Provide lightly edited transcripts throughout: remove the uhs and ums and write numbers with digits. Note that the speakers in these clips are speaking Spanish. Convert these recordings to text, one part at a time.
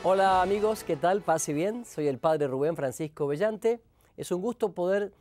Hola amigos, ¿qué tal? Paz y bien. Soy el padre Rubén Francisco Bellante. Es un gusto poder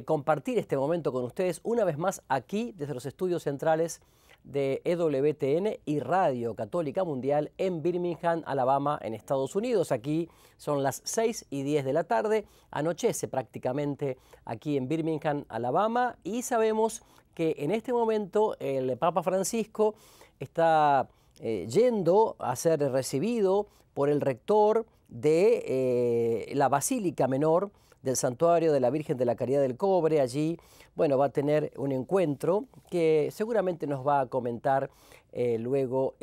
compartir este momento con ustedes una vez más aquí desde los estudios centrales de EWTN y Radio Católica Mundial en Birmingham, Alabama, en Estados Unidos. Aquí son las 6:10 de la tarde, anochece prácticamente aquí en Birmingham, Alabama, y sabemos que en este momento el Papa Francisco está yendo a ser recibido por el rector de la Basílica Menor del Santuario de la Virgen de la Caridad del Cobre. Allí, bueno, va a tener un encuentro que seguramente nos va a comentar luego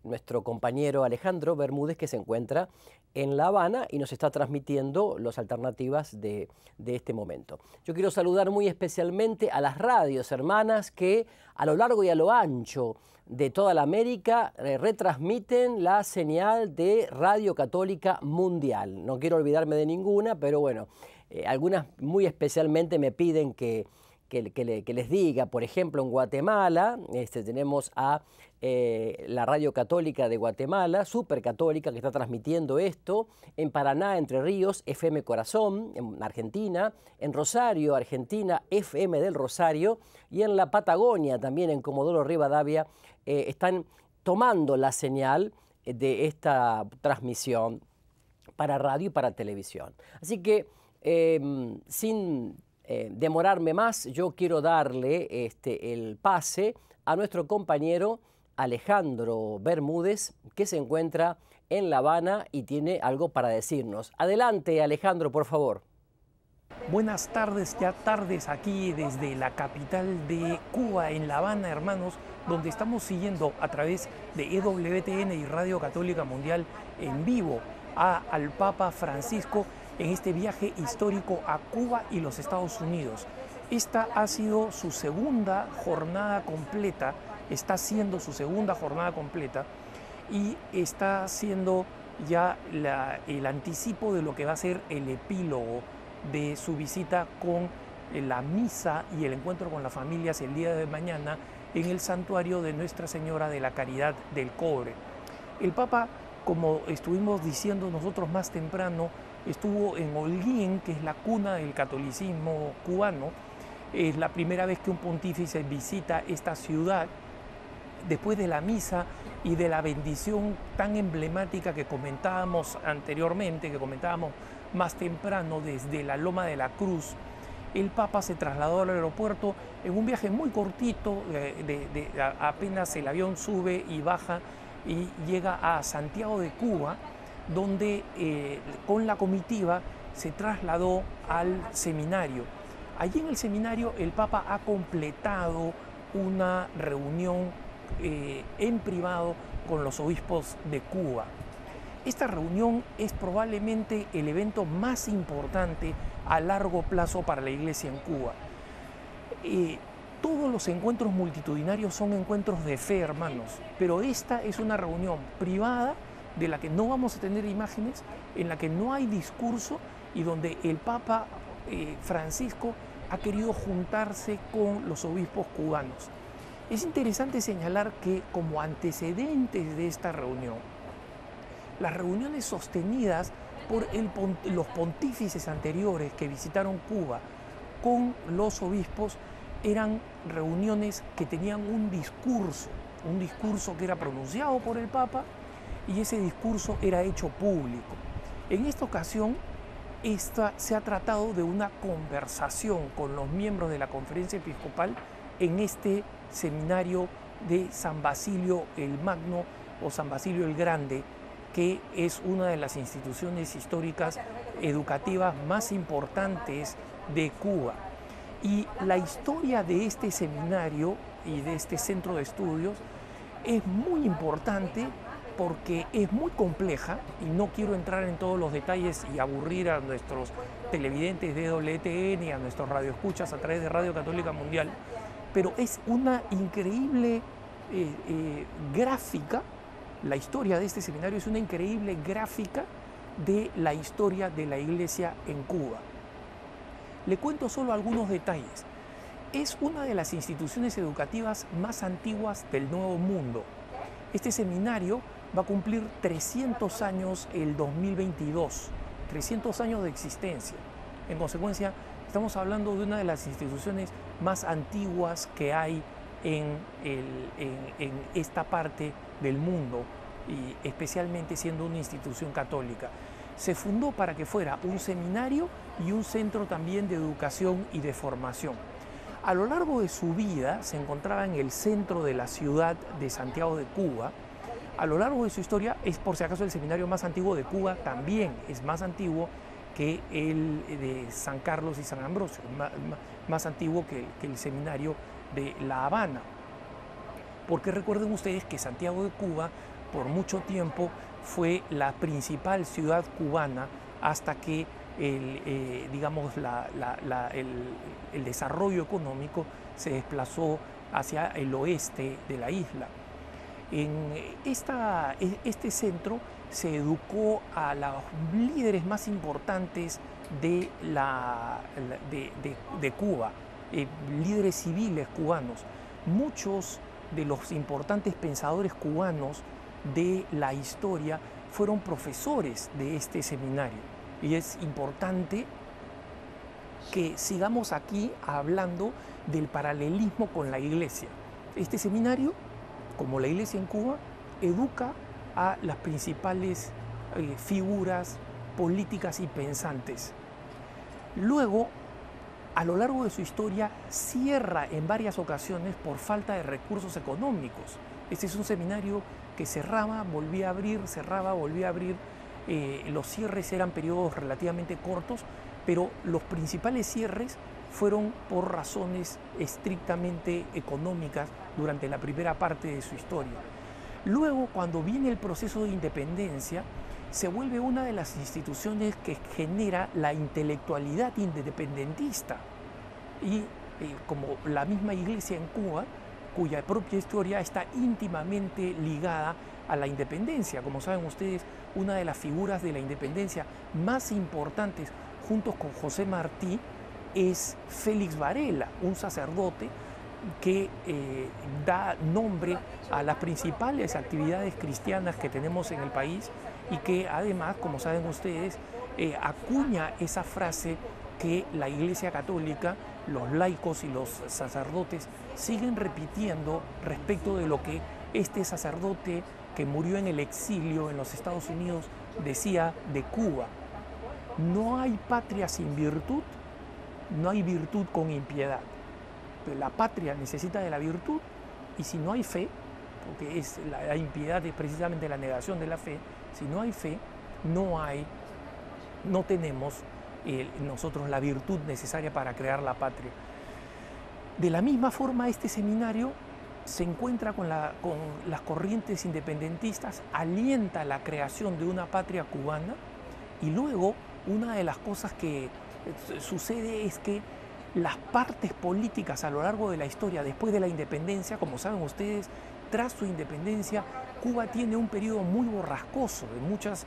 nuestro compañero Alejandro Bermúdez, que se encuentra en La Habana y nos está transmitiendo las alternativas de este momento. Yo quiero saludar muy especialmente a las radios hermanas que a lo largo y a lo ancho de toda la América retransmiten la señal de Radio Católica Mundial. No quiero olvidarme de ninguna, pero bueno, algunas muy especialmente me piden que les diga. Por ejemplo, en Guatemala tenemos a la Radio Católica de Guatemala, Super Católica, que está transmitiendo esto. En Paraná, Entre Ríos, FM Corazón, en Argentina. En Rosario, Argentina, FM del Rosario. Y en la Patagonia, también en Comodoro Rivadavia, están tomando la señal de esta transmisión para radio y para televisión. Así que, sin demorarme más, yo quiero darle el pase a nuestro compañero Alejandro Bermúdez, que se encuentra en La Habana y tiene algo para decirnos. Adelante, Alejandro, por favor. Buenas tardes, ya tardes aquí desde la capital de Cuba, en La Habana, hermanos, donde estamos siguiendo a través de EWTN y Radio Católica Mundial en vivo al Papa Francisco en este viaje histórico a Cuba y los Estados Unidos. Esta ha sido su segunda jornada completa, está siendo su segunda jornada completa y está siendo ya el anticipo de lo que va a ser el epílogo de su visita con la misa y el encuentro con las familias el día de mañana en el santuario de Nuestra Señora de la Caridad del Cobre. El Papa, como estuvimos diciendo nosotros más temprano, estuvo en Holguín, que es la cuna del catolicismo cubano. Es la primera vez que un pontífice visita esta ciudad. Después de la misa y de la bendición tan emblemática que comentábamos anteriormente, que comentábamos más temprano desde la Loma de la Cruz, el Papa se trasladó al aeropuerto en un viaje muy cortito, apenas el avión sube y baja y llega a Santiago de Cuba, donde con la comitiva se trasladó al seminario. Allí en el seminario el Papa ha completado una reunión en privado con los obispos de Cuba. Esta reunión es probablemente el evento más importante a largo plazo para la Iglesia en Cuba. Todos los encuentros multitudinarios son encuentros de fe, hermanos, pero esta es una reunión privada de la que no vamos a tener imágenes, en la que no hay discurso y donde el Papa Francisco ha querido juntarse con los obispos cubanos. Es interesante señalar que como antecedentes de esta reunión, las reuniones sostenidas por los pontífices anteriores que visitaron Cuba con los obispos eran reuniones que tenían un discurso que era pronunciado por el Papa y ese discurso era hecho público. En esta ocasión, se ha tratado de una conversación con los miembros de la Conferencia Episcopal en este seminario de San Basilio el Magno o San Basilio el Grande, que es una de las instituciones históricas educativas más importantes de Cuba. Y la historia de este seminario y de este centro de estudios es muy importante porque es muy compleja y no quiero entrar en todos los detalles y aburrir a nuestros televidentes de EWTN y a nuestros radioescuchas a través de Radio Católica Mundial, pero es una increíble gráfica. La historia de este seminario es una increíble gráfica de la historia de la Iglesia en Cuba. Le cuento solo algunos detalles. Es una de las instituciones educativas más antiguas del Nuevo Mundo. Este seminario va a cumplir 300 años el 2022, 300 años de existencia. En consecuencia, estamos hablando de una de las instituciones más antiguas que hay en esta parte del mundo, y especialmente siendo una institución católica. Se fundó para que fuera un seminario y un centro también de educación y de formación. A lo largo de su vida se encontraba en el centro de la ciudad de Santiago de Cuba. A lo largo de su historia es, por si acaso, el seminario más antiguo de Cuba, también es más antiguo que el de San Carlos y San Ambrosio, más antiguo que el seminario de La Habana. Porque recuerden ustedes que Santiago de Cuba por mucho tiempo fue la principal ciudad cubana hasta que el desarrollo económico se desplazó hacia el oeste de la isla. En este centro se educó a los líderes más importantes de Cuba, líderes civiles cubanos. Muchos de los importantes pensadores cubanos de la historia fueron profesores de este seminario. Y es importante que sigamos aquí hablando del paralelismo con la iglesia. Este seminario, como la iglesia en Cuba, educa a las principales figuras políticas y pensantes. Luego, a lo largo de su historia, cierra en varias ocasiones por falta de recursos económicos. Este es un seminario que cerraba, volvía a abrir, cerraba, volvía a abrir. Los cierres eran periodos relativamente cortos, pero los principales cierres fueron por razones estrictamente económicas durante la primera parte de su historia. Luego, cuando viene el proceso de independencia, se vuelve una de las instituciones que genera la intelectualidad independentista. Y como la misma iglesia en Cuba, cuya propia historia está íntimamente ligada a la independencia. Como saben ustedes, una de las figuras de la independencia más importantes, juntos con José Martí, es Félix Varela, un sacerdote que da nombre a las principales actividades cristianas que tenemos en el país y que además, como saben ustedes, acuña esa frase que la Iglesia Católica, los laicos y los sacerdotes siguen repitiendo respecto de lo que este sacerdote que murió en el exilio en los Estados Unidos decía de Cuba: no hay patria sin virtud, no hay virtud con impiedad. La patria necesita de la virtud, y si no hay fe, porque la impiedad es precisamente la negación de la fe, si no hay fe, no tenemos nosotros la virtud necesaria para crear la patria. De la misma forma, este seminario se encuentra con las corrientes independentistas, alienta la creación de una patria cubana, y luego una de las cosas que sucede es que las partes políticas a lo largo de la historia, después de la independencia, como saben ustedes, tras su independencia, Cuba tiene un periodo muy borrascoso, de muchas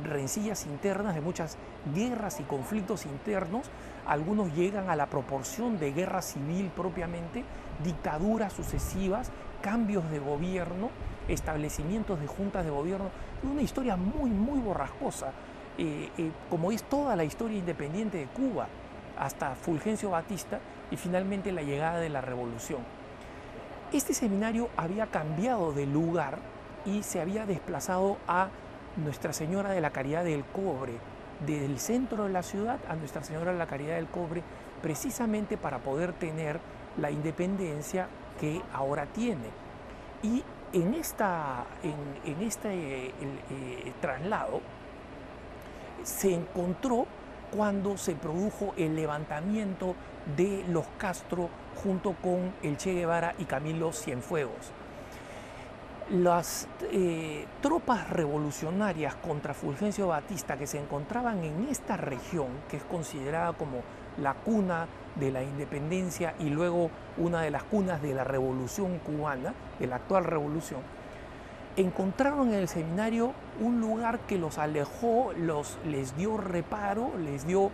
rencillas internas, de muchas guerras y conflictos internos. Algunos llegan a la proporción de guerra civil propiamente, dictaduras sucesivas, cambios de gobierno, establecimientos de juntas de gobierno. Es una historia muy, muy borrascosa, como es toda la historia independiente de Cuba, hasta Fulgencio Batista y finalmente la llegada de la revolución. Este seminario había cambiado de lugar y se había desplazado a Nuestra Señora de la Caridad del Cobre, del centro de la ciudad a Nuestra Señora de la Caridad del Cobre, precisamente para poder tener la independencia que ahora tiene. Y en este traslado se encontró cuando se produjo el levantamiento de los Castro junto con el Che Guevara y Camilo Cienfuegos. Las tropas revolucionarias contra Fulgencio Batista que se encontraban en esta región, que es considerada como la cuna de la independencia y luego una de las cunas de la revolución cubana, de la actual revolución, encontraron en el seminario un lugar que los alejó, les dio reparo, les dio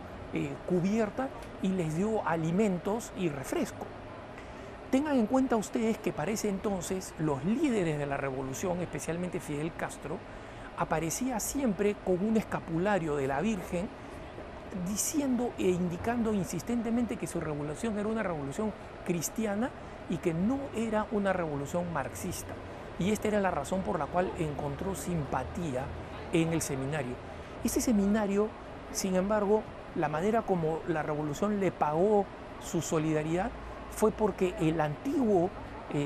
cubierta y les dio alimentos y refresco. Tengan en cuenta ustedes que para ese entonces los líderes de la revolución, especialmente Fidel Castro, aparecía siempre con un escapulario de la Virgen diciendo e indicando insistentemente que su revolución era una revolución cristiana y que no era una revolución marxista. Y esta era la razón por la cual encontró simpatía en el seminario. Ese seminario, sin embargo, la manera como la revolución le pagó su solidaridad fue porque el antiguo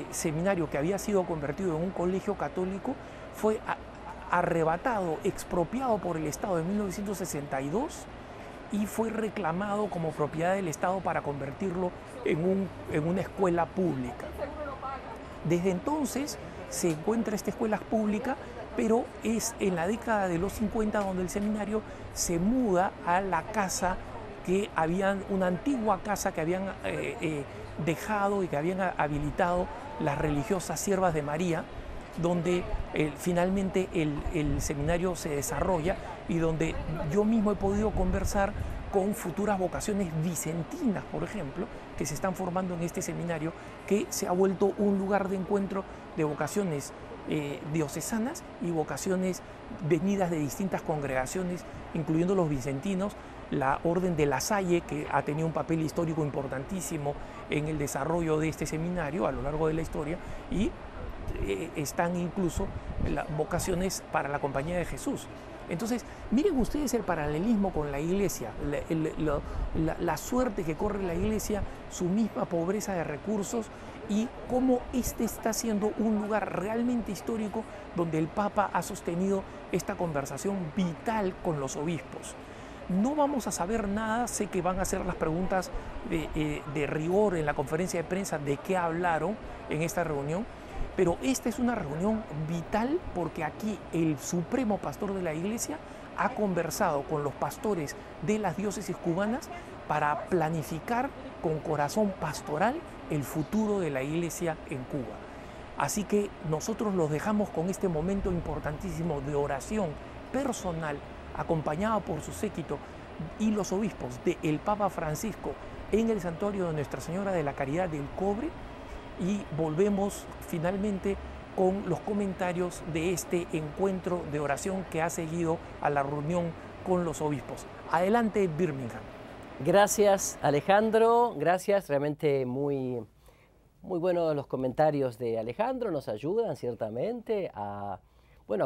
seminario, que había sido convertido en un colegio católico, fue arrebatado, expropiado por el Estado en 1962 y fue reclamado como propiedad del Estado para convertirlo en una escuela pública. Desde entonces se encuentra esta escuela pública, pero es en la década de los 50 donde el seminario se muda a la casa una antigua casa que habían dejado y que habían habilitado las religiosas siervas de María, donde finalmente el seminario se desarrolla y donde yo mismo he podido conversar con futuras vocaciones vicentinas, por ejemplo, que se están formando en este seminario, que se ha vuelto un lugar de encuentro de vocaciones diocesanas y vocaciones venidas de distintas congregaciones, incluyendo los vicentinos, la Orden de la Salle, que ha tenido un papel histórico importantísimo en el desarrollo de este seminario a lo largo de la historia, y están incluso las vocaciones para la Compañía de Jesús. Entonces, miren ustedes el paralelismo con la Iglesia, la suerte que corre la Iglesia, su misma pobreza de recursos y cómo este está siendo un lugar realmente histórico donde el Papa ha sostenido esta conversación vital con los obispos. No vamos a saber nada, sé que van a hacer las preguntas de rigor en la conferencia de prensa de qué hablaron en esta reunión, pero esta es una reunión vital porque aquí el supremo pastor de la Iglesia ha conversado con los pastores de las diócesis cubanas para planificar con corazón pastoral el futuro de la Iglesia en Cuba. Así que nosotros los dejamos con este momento importantísimo de oración personal, acompañado por su séquito y los obispos del Papa Francisco en el santuario de Nuestra Señora de la Caridad del Cobre, y volvemos finalmente con los comentarios de este encuentro de oración que ha seguido a la reunión con los obispos. Adelante, Birmingham. Gracias, Alejandro. Gracias, realmente muy buenos los comentarios de Alejandro. Nos ayudan ciertamente a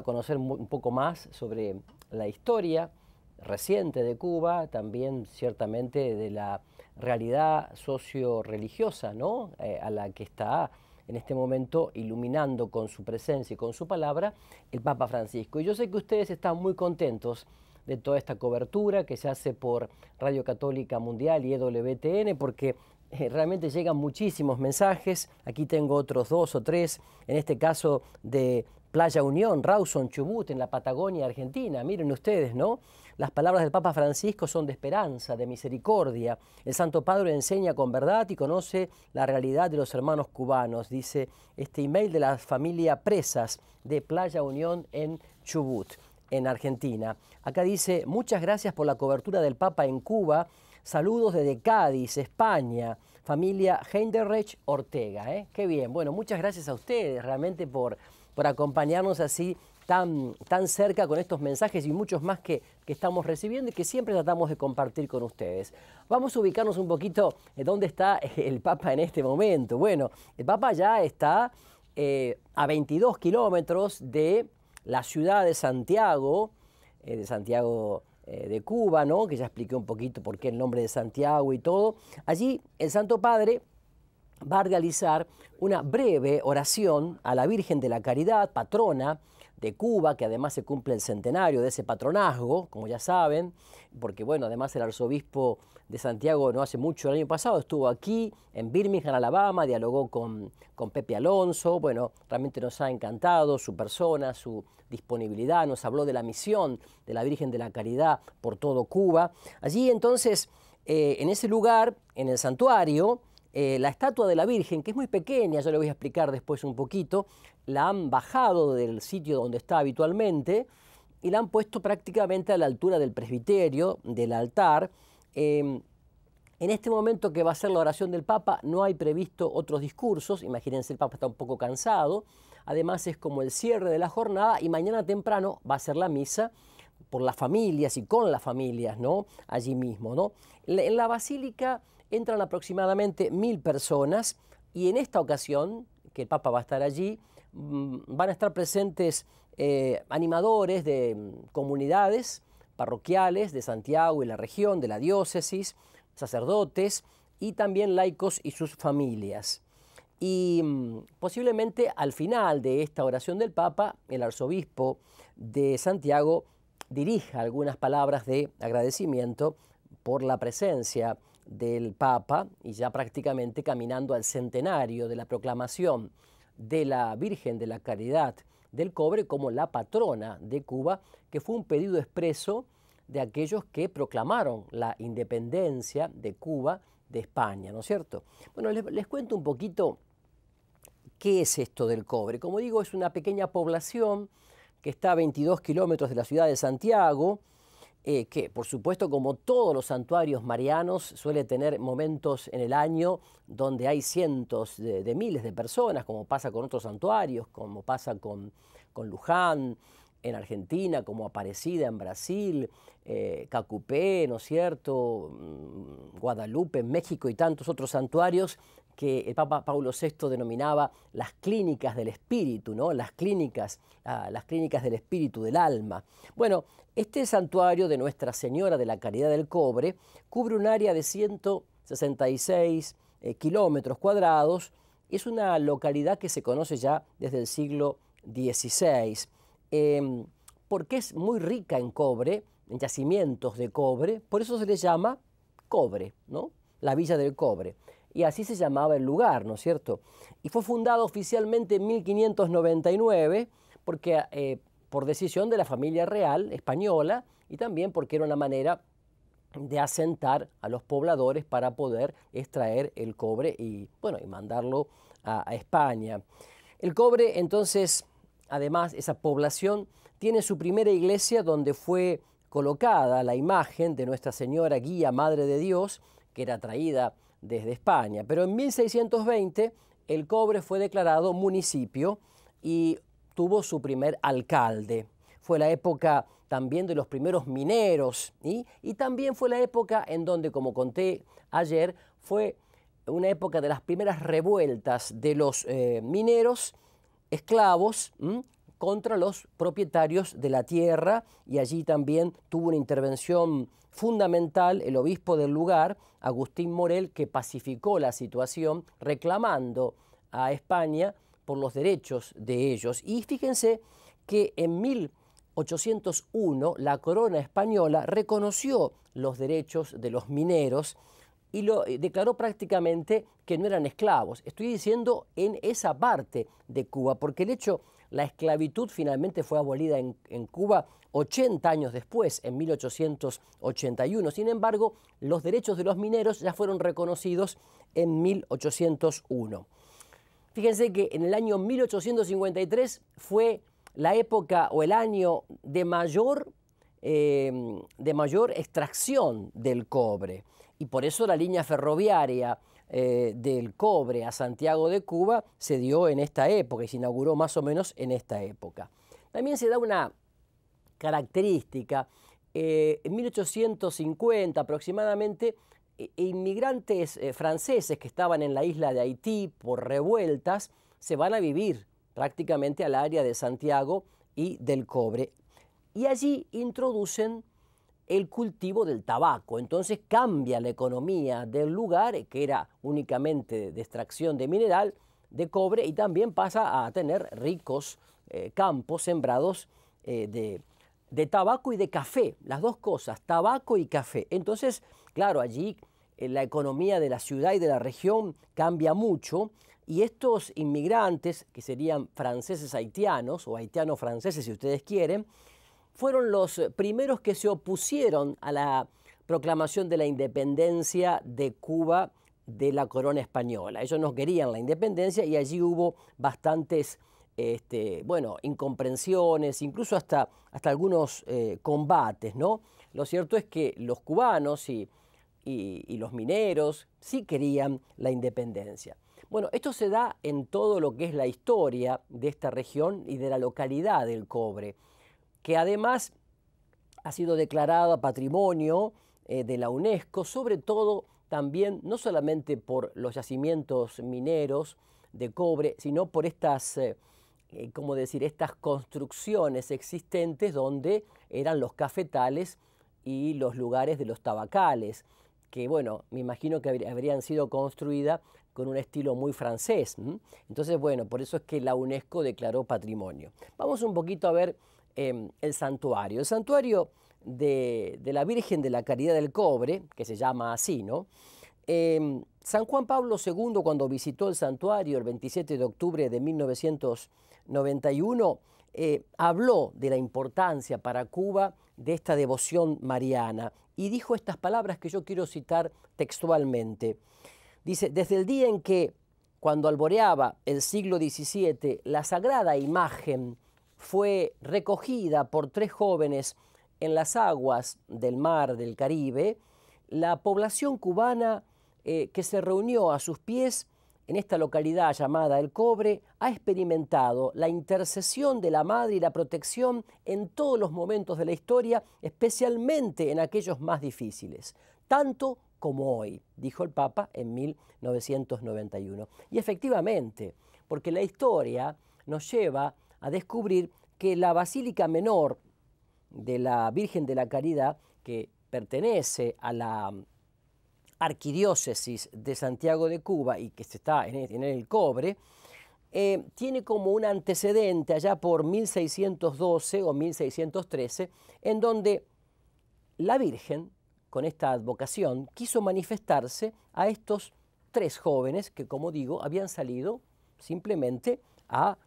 conocer un poco más sobre la historia reciente de Cuba, también ciertamente de la realidad socio-religiosa, ¿no? A la que está en este momento iluminando con su presencia y con su palabra el Papa Francisco. Y yo sé que ustedes están muy contentos de toda esta cobertura que se hace por Radio Católica Mundial y EWTN, porque realmente llegan muchísimos mensajes. Aquí tengo otros 2 o 3, en este caso de Playa Unión, Rawson, Chubut, en la Patagonia Argentina. Miren ustedes, ¿no? Las palabras del Papa Francisco son de esperanza, de misericordia. El Santo Padre enseña con verdad y conoce la realidad de los hermanos cubanos, dice este email de la familia Presas de Playa Unión en Chubut, en Argentina. Acá dice: muchas gracias por la cobertura del Papa en Cuba. Saludos desde Cádiz, España. Familia Heinderreich Ortega. Qué bien. Bueno, muchas gracias a ustedes realmente por acompañarnos así tan cerca con estos mensajes y muchos más que estamos recibiendo y que siempre tratamos de compartir con ustedes. Vamos a ubicarnos un poquito en dónde está el Papa en este momento. Bueno, el Papa ya está a 22 kilómetros de la ciudad de Santiago de Cuba, ¿no? Que ya expliqué un poquito por qué el nombre de Santiago y todo. Allí el Santo Padre va a realizar una breve oración a la Virgen de la Caridad, patrona de Cuba, que además se cumple el centenario de ese patronazgo, como ya saben, porque bueno, además el arzobispo de Santiago no hace mucho, el año pasado estuvo aquí en Birmingham, Alabama, dialogó con Pepe Alonso. Bueno, realmente nos ha encantado su persona, su disponibilidad, nos habló de la misión de la Virgen de la Caridad por todo Cuba. Allí entonces, en ese lugar, en el santuario, la estatua de la Virgen, que es muy pequeña, yo le voy a explicar después un poquito, la han bajado del sitio donde está habitualmente y la han puesto prácticamente a la altura del presbiterio, del altar. En este momento que va a ser la oración del Papa no hay previsto otros discursos, imagínense, el Papa está un poco cansado, además es como el cierre de la jornada y mañana temprano va a ser la misa por las familias y con las familias, ¿no? Allí mismo, ¿no? En la basílica entran aproximadamente 1000 personas y en esta ocasión, que el Papa va a estar allí, van a estar presentes animadores de comunidades parroquiales de Santiago y la región, de la diócesis, sacerdotes y también laicos y sus familias. Y posiblemente al final de esta oración del Papa, el arzobispo de Santiago dirija algunas palabras de agradecimiento por la presencia del Papa y ya prácticamente caminando al centenario de la proclamación de la Virgen de la Caridad del Cobre como la patrona de Cuba, que fue un pedido expreso de aquellos que proclamaron la independencia de Cuba de España, ¿no es cierto? Bueno, les cuento un poquito qué es esto del Cobre. Como digo, es una pequeña población que está a 22 kilómetros de la ciudad de Santiago, que por supuesto, como todos los santuarios marianos, suele tener momentos en el año donde hay cientos de miles de personas, como pasa con otros santuarios, como pasa con Luján en Argentina, como Aparecida en Brasil, Cacupé, ¿no es cierto?, Guadalupe en México y tantos otros santuarios que el Papa Paulo VI denominaba las clínicas del espíritu, ¿no? Las clínicas del espíritu, del alma. Bueno, este santuario de Nuestra Señora de la Caridad del Cobre cubre un área de 166 kilómetros cuadrados. Es una localidad que se conoce ya desde el siglo XVI, porque es muy rica en cobre, en yacimientos de cobre, por eso se le llama Cobre, ¿no? La Villa del Cobre. Y así se llamaba el lugar, ¿no es cierto? Y fue fundado oficialmente en 1599 porque, por decisión de la familia real española y también porque era una manera de asentar a los pobladores para poder extraer el cobre y, bueno, y mandarlo a España. El cobre, entonces, además, esa población tiene su primera iglesia donde fue colocada la imagen de Nuestra Señora Guía, Madre de Dios, que era traída desde España. Pero en 1620 el Cobre fue declarado municipio y tuvo su primer alcalde. Fue la época también de los primeros mineros y también fue la época en donde, como conté ayer, fue una época de las primeras revueltas de los mineros esclavos contra los propietarios de la tierra, y allí también tuvo una intervención fundamental el obispo del lugar, Agustín Morel, que pacificó la situación reclamando a España por los derechos de ellos. Y fíjense que en 1801 la corona española reconoció los derechos de los mineros y lo declaró prácticamente que no eran esclavos. Estoy diciendo en esa parte de Cuba, porque la esclavitud finalmente fue abolida en Cuba 80 años después, en 1881. Sin embargo, los derechos de los mineros ya fueron reconocidos en 1801. Fíjense que en el año 1853 fue la época o el año de mayor extracción del cobre. Y por eso la línea ferroviaria del cobre a Santiago de Cuba se dio en esta época y se inauguró más o menos en esta época. También se da una característica. En 1850 aproximadamente, inmigrantes franceses que estaban en la isla de Haití por revueltas se van a vivir prácticamente al área de Santiago y del Cobre. Y allí introducen el cultivo del tabaco. Entonces cambia la economía del lugar, que era únicamente de extracción de mineral, de cobre, y también pasa a tener ricos campos sembrados de tabaco y de café, las dos cosas, tabaco y café. Entonces, claro, allí la economía de la ciudad y de la región cambia mucho, y estos inmigrantes, que serían franceses haitianos, o haitianos franceses si ustedes quieren, fueron los primeros que se opusieron a la proclamación de la independencia de Cuba de la corona española. Ellos no querían la independencia y allí hubo bastantes incomprensiones, incluso hasta algunos combates, ¿no? Lo cierto es que los cubanos y y los mineros sí querían la independencia. Bueno, esto se da en todo lo que es la historia de esta región y de la localidad del Cobre, que además ha sido declarada patrimonio de la UNESCO, sobre todo también no solamente por los yacimientos mineros de cobre, sino por estas, ¿cómo decir?, estas construcciones existentes donde eran los cafetales y los lugares de los tabacales, que bueno, me imagino que habrían sido construidas con un estilo muy francés. Entonces, bueno, por eso es que la UNESCO declaró patrimonio. Vamos un poquito a ver el santuario. El santuario de la Virgen de la Caridad del Cobre, que se llama así, ¿no? San Juan Pablo II, cuando visitó el santuario el 27 de octubre de 1991, habló de la importancia para Cuba de esta devoción mariana y dijo estas palabras que yo quiero citar textualmente. Dice: desde el día en que, cuando alboreaba el siglo XVII, la sagrada imagen fue recogida por 3 jóvenes en las aguas del mar del Caribe, la población cubana que se reunió a sus pies en esta localidad llamada El Cobre ha experimentado la intercesión de la Madre y la protección en todos los momentos de la historia, especialmente en aquellos más difíciles, tanto como hoy, dijo el Papa en 1991. Y efectivamente, porque la historia nos lleva a descubrir que la Basílica Menor de la Virgen de la Caridad, que pertenece a la Arquidiócesis de Santiago de Cuba y que está en el Cobre, tiene como un antecedente allá por 1612 o 1613, en donde la Virgen, con esta advocación, quiso manifestarse a estos 3 jóvenes que, como digo, habían salido simplemente a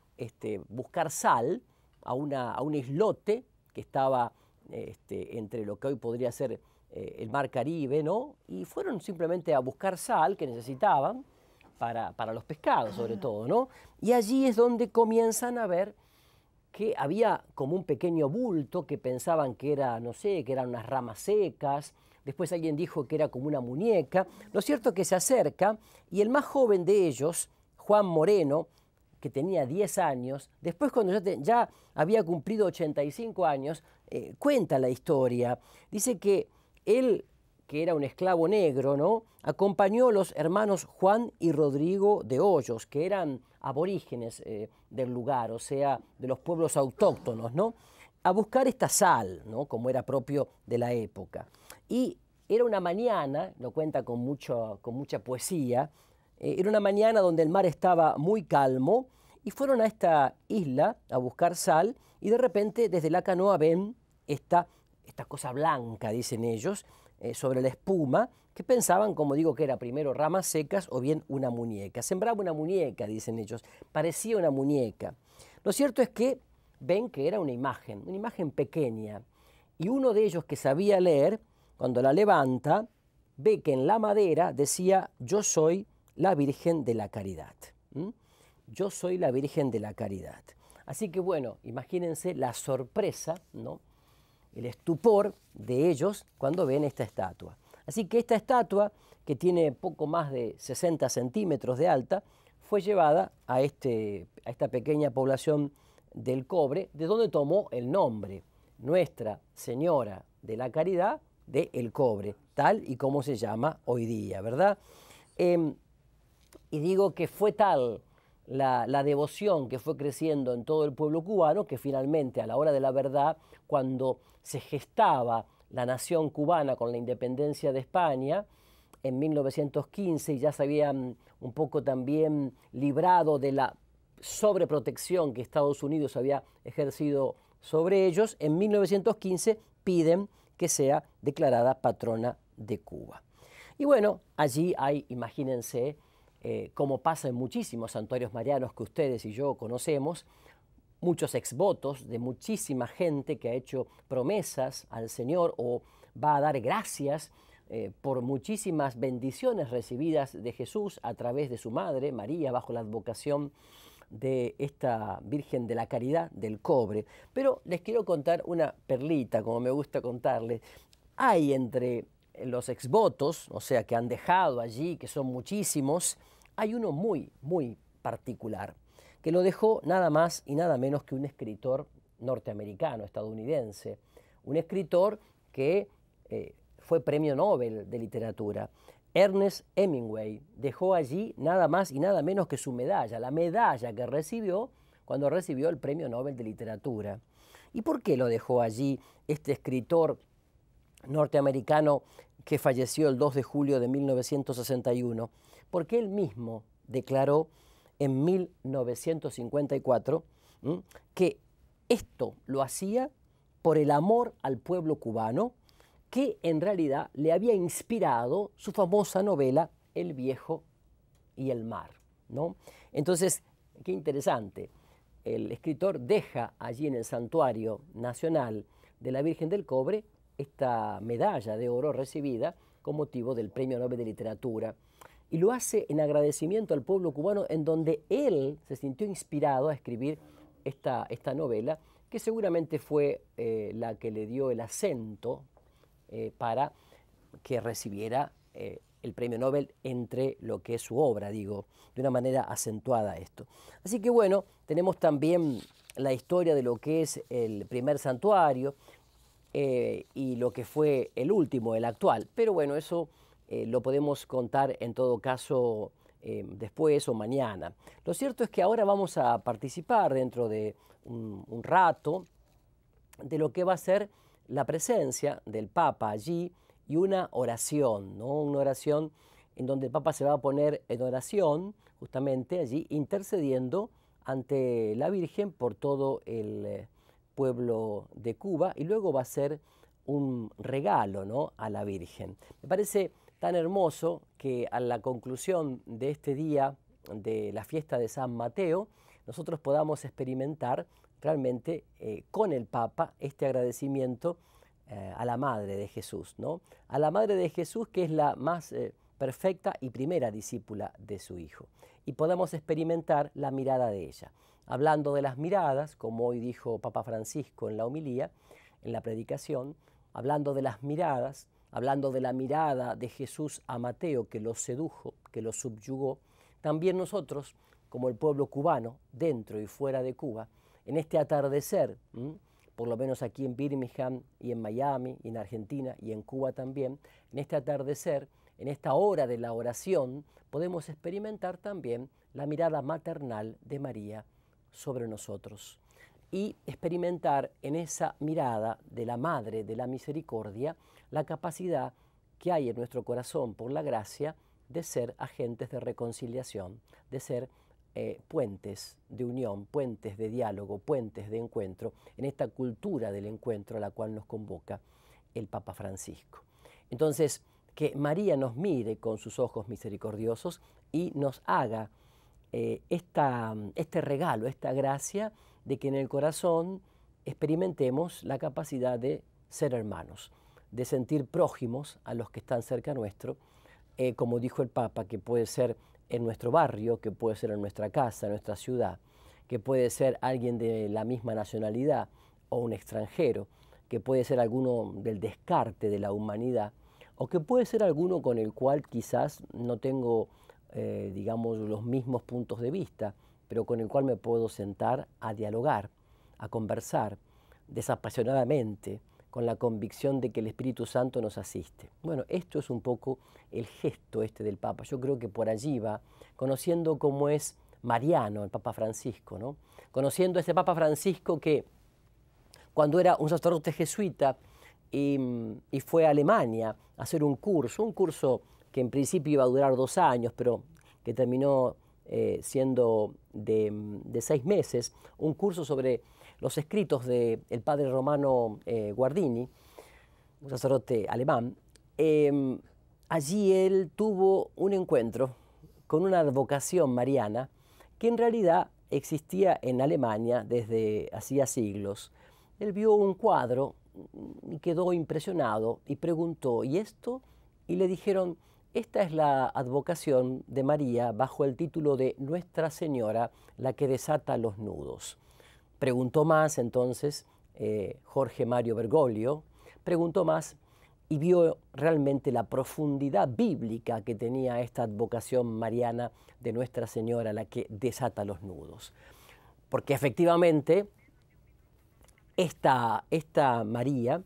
buscar sal a un islote que estaba entre lo que hoy podría ser el mar Caribe, ¿no? Y fueron simplemente a buscar sal que necesitaban para los pescados, sobre todo, ¿no? Y allí es donde comienzan a ver que había como un pequeño bulto que pensaban que era, no sé, que eran unas ramas secas. Después alguien dijo que era como una muñeca. Lo cierto es que se acerca y el más joven de ellos, Juan Moreno, que tenía 10 años, después cuando ya había cumplido 85 años, cuenta la historia. Dice que él, que era un esclavo negro, ¿no?, acompañó a los hermanos Juan y Rodrigo de Hoyos, que eran aborígenes del lugar, o sea, de los pueblos autóctonos, ¿no?, a buscar esta sal, ¿no?, como era propio de la época. Y era una mañana, lo cuenta con mucha poesía, era una mañana donde el mar estaba muy calmo y fueron a esta isla a buscar sal y de repente desde la canoa ven esta cosa blanca, dicen ellos, sobre la espuma, que pensaban, como digo, que era primero ramas secas o bien una muñeca. Sembraba una muñeca, dicen ellos, parecía una muñeca. Lo cierto es que ven que era una imagen pequeña, y uno de ellos que sabía leer, cuando la levanta, ve que en la madera decía: yo soy la Virgen de la Caridad. Yo soy la Virgen de la Caridad. Así que bueno, imagínense la sorpresa, ¿no?, el estupor de ellos cuando ven esta estatua. Así que esta estatua, que tiene poco más de 60 centímetros de alta, fue llevada a esta pequeña población del Cobre, de donde tomó el nombre, Nuestra Señora de la Caridad de El Cobre, tal y como se llama hoy día, ¿verdad? Y digo que fue tal la devoción que fue creciendo en todo el pueblo cubano, que finalmente, a la hora de la verdad, cuando se gestaba la nación cubana con la independencia de España, en 1915, y ya se habían un poco también librado de la sobreprotección que Estados Unidos había ejercido sobre ellos, en 1915 piden que sea declarada patrona de Cuba. Y bueno, allí hay, imagínense, como pasa en muchísimos santuarios marianos que ustedes y yo conocemos, muchos exvotos de muchísima gente que ha hecho promesas al Señor o va a dar gracias por muchísimas bendiciones recibidas de Jesús a través de su madre, María, bajo la advocación de esta Virgen de la Caridad del Cobre. Pero les quiero contar una perlita, como me gusta contarles. Hay entre los exvotos, o sea, que han dejado allí, que son muchísimos, hay uno muy, muy particular, que lo dejó nada más y nada menos que un escritor norteamericano, estadounidense, un escritor que fue premio Nobel de literatura. Ernest Hemingway dejó allí nada más y nada menos que su medalla, la medalla que recibió cuando recibió el premio Nobel de literatura. ¿Y por qué lo dejó allí este escritor norteamericano que falleció el 2 de julio de 1961? Porque él mismo declaró en 1954 que esto lo hacía por el amor al pueblo cubano, que en realidad le había inspirado su famosa novela El viejo y el mar, ¿no? Entonces, qué interesante, el escritor deja allí en el Santuario Nacional de la Virgen del Cobre esta medalla de oro recibida con motivo del Premio Nobel de Literatura, y lo hace en agradecimiento al pueblo cubano, en donde él se sintió inspirado a escribir esta novela, que seguramente fue la que le dio el acento para que recibiera el premio Nobel entre lo que es su obra, digo, de una manera acentuada esto. Así que bueno, tenemos también la historia de lo que es el primer santuario y lo que fue el último, el actual. Pero bueno, eso lo podemos contar en todo caso después o mañana. Lo cierto es que ahora vamos a participar dentro de un rato de lo que va a ser la presencia del Papa allí y una oración, ¿no? Una oración en donde el Papa se va a poner en oración justamente allí intercediendo ante la Virgen por todo el pueblo de Cuba, y luego va a ser un regalo, ¿no?, a la Virgen. Me parece tan hermoso que a la conclusión de este día de la fiesta de San Mateo nosotros podamos experimentar realmente con el Papa este agradecimiento a la Madre de Jesús, ¿no? A la Madre de Jesús, que es la más perfecta y primera discípula de su Hijo, y podamos experimentar la mirada de ella. Hablando de las miradas, como hoy dijo Papa Francisco en la homilía, en la predicación, hablando de las miradas, hablando de la mirada de Jesús a Mateo, que lo sedujo, que lo subyugó, también nosotros, como el pueblo cubano, dentro y fuera de Cuba, en este atardecer, por lo menos aquí en Birmingham y en Miami y en Argentina y en Cuba también, en este atardecer, en esta hora de la oración, podemos experimentar también la mirada maternal de María sobre nosotros y experimentar en esa mirada de la Madre de la Misericordia la capacidad que hay en nuestro corazón por la gracia de ser agentes de reconciliación, de ser puentes de unión, puentes de diálogo, puentes de encuentro, en esta cultura del encuentro a la cual nos convoca el Papa Francisco. Entonces, que María nos mire con sus ojos misericordiosos y nos haga este regalo, esta gracia de que en el corazón experimentemos la capacidad de ser hermanos, de sentir prójimos a los que están cerca nuestro, como dijo el Papa, que puede ser en nuestro barrio, que puede ser en nuestra casa, en nuestra ciudad, que puede ser alguien de la misma nacionalidad o un extranjero, que puede ser alguno del descarte de la humanidad, o que puede ser alguno con el cual quizás no tengo, digamos, los mismos puntos de vista, pero con el cual me puedo sentar a dialogar, a conversar desapasionadamente, con la convicción de que el Espíritu Santo nos asiste. Bueno, esto es un poco el gesto este del Papa. Yo creo que por allí va, conociendo cómo es mariano el Papa Francisco, ¿no? Conociendo a ese Papa Francisco que cuando era un sacerdote jesuita y fue a Alemania a hacer un curso que en principio iba a durar 2 años, pero que terminó siendo de 6 meses, un curso sobre los escritos del padre Romano Guardini, un sacerdote alemán. Allí él tuvo un encuentro con una advocación mariana que en realidad existía en Alemania desde hacía siglos. Él vio un cuadro y quedó impresionado y preguntó, ¿y esto? Y le dijeron, esta es la advocación de María bajo el título de Nuestra Señora, la que desata los nudos. Preguntó más entonces Jorge Mario Bergoglio, preguntó más y vio realmente la profundidad bíblica que tenía esta advocación mariana de Nuestra Señora, la que desata los nudos. Porque efectivamente esta María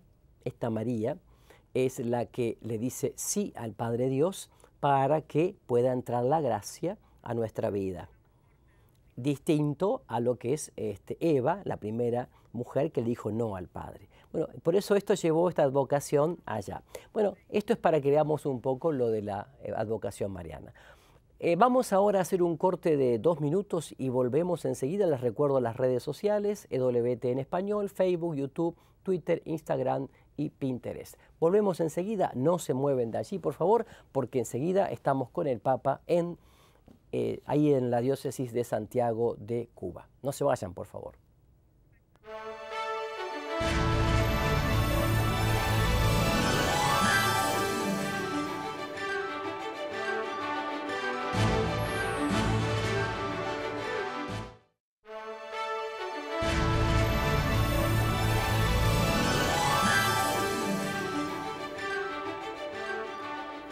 es la que le dice sí al Padre Dios para que pueda entrar la gracia a nuestra vida. Distinto a lo que es Eva, la primera mujer que le dijo no al Padre. Bueno, por eso esto llevó esta advocación allá. Bueno, esto es para que veamos un poco lo de la advocación mariana. Vamos ahora a hacer un corte de 2 minutos y volvemos enseguida. Les recuerdo las redes sociales, EWT en español, Facebook, YouTube, Twitter, Instagram y Pinterest. Volvemos enseguida, no se mueven de allí, por favor, porque enseguida estamos con el Papa ahí en la diócesis de Santiago de Cuba. No se vayan, por favor.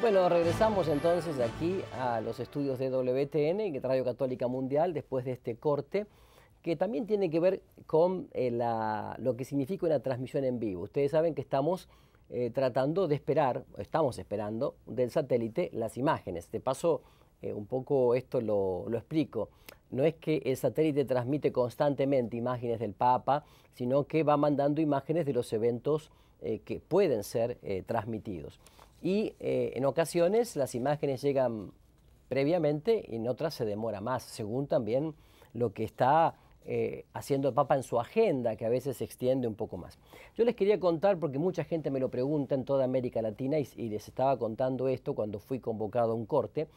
Bueno, regresamos entonces aquí a los estudios de WTN, Radio Católica Mundial, después de este corte, que también tiene que ver con lo que significa una transmisión en vivo. Ustedes saben que estamos tratando de estamos esperando del satélite las imágenes. De paso, un poco esto lo explico. No es que el satélite transmite constantemente imágenes del Papa, sino que va mandando imágenes de los eventos que pueden ser transmitidos. Y en ocasiones las imágenes llegan previamente y en otras se demora más, según también lo que está haciendo el Papa en su agenda, que a veces se extiende un poco más. Yo les quería contar, porque mucha gente me lo pregunta en toda América Latina, y les estaba contando esto cuando fui convocado a un corte,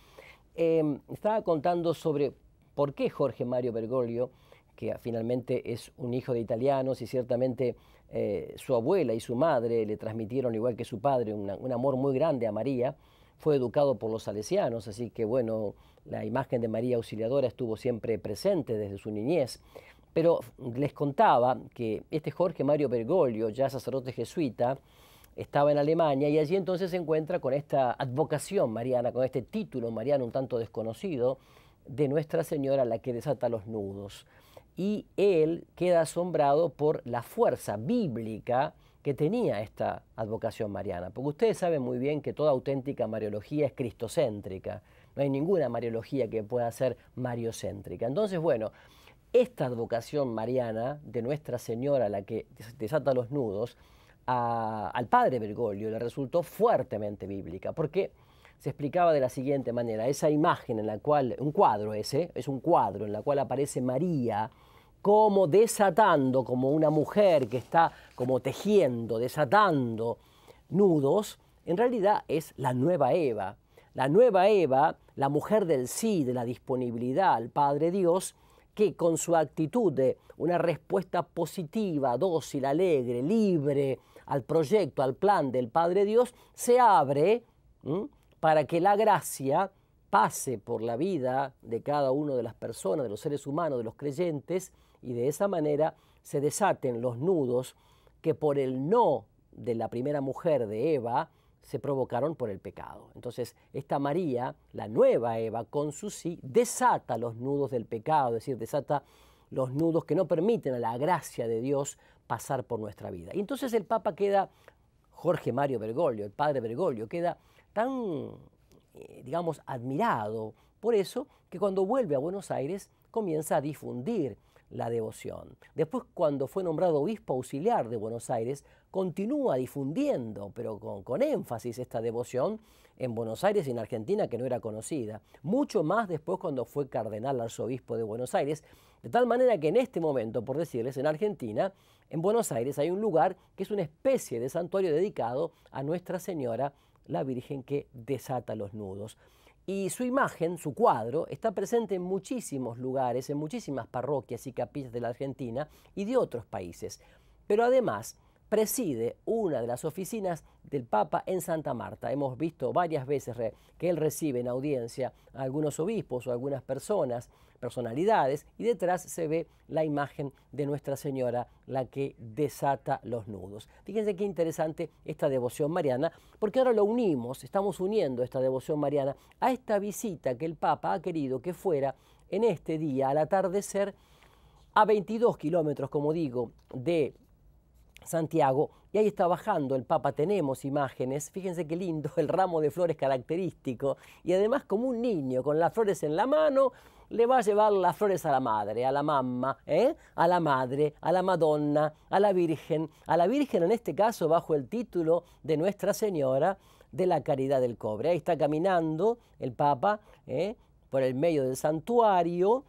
estaba contando sobre por qué Jorge Mario Bergoglio, que finalmente es un hijo de italianos y ciertamente su abuela y su madre le transmitieron, igual que su padre, un amor muy grande a María. Fue educado por los salesianos, así que bueno, la imagen de María Auxiliadora estuvo siempre presente desde su niñez. Pero les contaba que este Jorge Mario Bergoglio, ya sacerdote jesuita, estaba en Alemania y allí entonces se encuentra con esta advocación mariana, con este título mariano un tanto desconocido de Nuestra Señora, la que desata los nudos. Y él queda asombrado por la fuerza bíblica que tenía esta advocación mariana. Porque ustedes saben muy bien que toda auténtica mariología es cristocéntrica. No hay ninguna mariología que pueda ser mariocéntrica. Entonces, bueno, esta advocación mariana de Nuestra Señora, la que desata los nudos, al padre Bergoglio le resultó fuertemente bíblica. Porque se explicaba de la siguiente manera: esa imagen en la cual, un cuadro ese, es un cuadro en la cual aparece María como desatando, como una mujer que está como tejiendo, desatando nudos, en realidad es la nueva Eva. La nueva Eva, la mujer del sí, de la disponibilidad al Padre Dios, que con su actitud de una respuesta positiva, dócil, alegre, libre al proyecto, al plan del Padre Dios, se abre para que la gracia pase por la vida de cada una de las personas, de los seres humanos, de los creyentes, y de esa manera se desaten los nudos que por el no de la primera mujer de Eva se provocaron por el pecado. Entonces, esta María, la nueva Eva, con su sí, desata los nudos del pecado, es decir, desata los nudos que no permiten a la gracia de Dios pasar por nuestra vida. Y entonces el Papa queda, Jorge Mario Bergoglio, el padre Bergoglio, queda tan, digamos, admirado por eso, que cuando vuelve a Buenos Aires comienza a difundir la devoción. Después, cuando fue nombrado obispo auxiliar de Buenos Aires, continúa difundiendo, pero con énfasis, esta devoción en Buenos Aires y en Argentina, que no era conocida. Mucho más después cuando fue cardenal arzobispo de Buenos Aires, de tal manera que en este momento, por decirles, en Argentina, en Buenos Aires hay un lugar que es una especie de santuario dedicado a Nuestra Señora, la Virgen que desata los nudos. Y su imagen, su cuadro, está presente en muchísimos lugares, en muchísimas parroquias y capillas de la Argentina y de otros países. Pero además, preside una de las oficinas del Papa en Santa Marta. Hemos visto varias veces que él recibe en audiencia a algunos obispos o a algunas personalidades, y detrás se ve la imagen de Nuestra Señora, la que desata los nudos. Fíjense qué interesante esta devoción mariana, porque ahora lo unimos, estamos uniendo esta devoción mariana a esta visita que el Papa ha querido que fuera en este día, al atardecer, a 22 kilómetros, como digo, de Santiago, y ahí está bajando el Papa. Tenemos imágenes, fíjense qué lindo, el ramo de flores característico, y además como un niño con las flores en la mano, le va a llevar las flores a la madre, a la mamma, a la madre, a la Madonna, a la Virgen en este caso bajo el título de Nuestra Señora de la Caridad del Cobre. Ahí está caminando el Papa por el medio del santuario,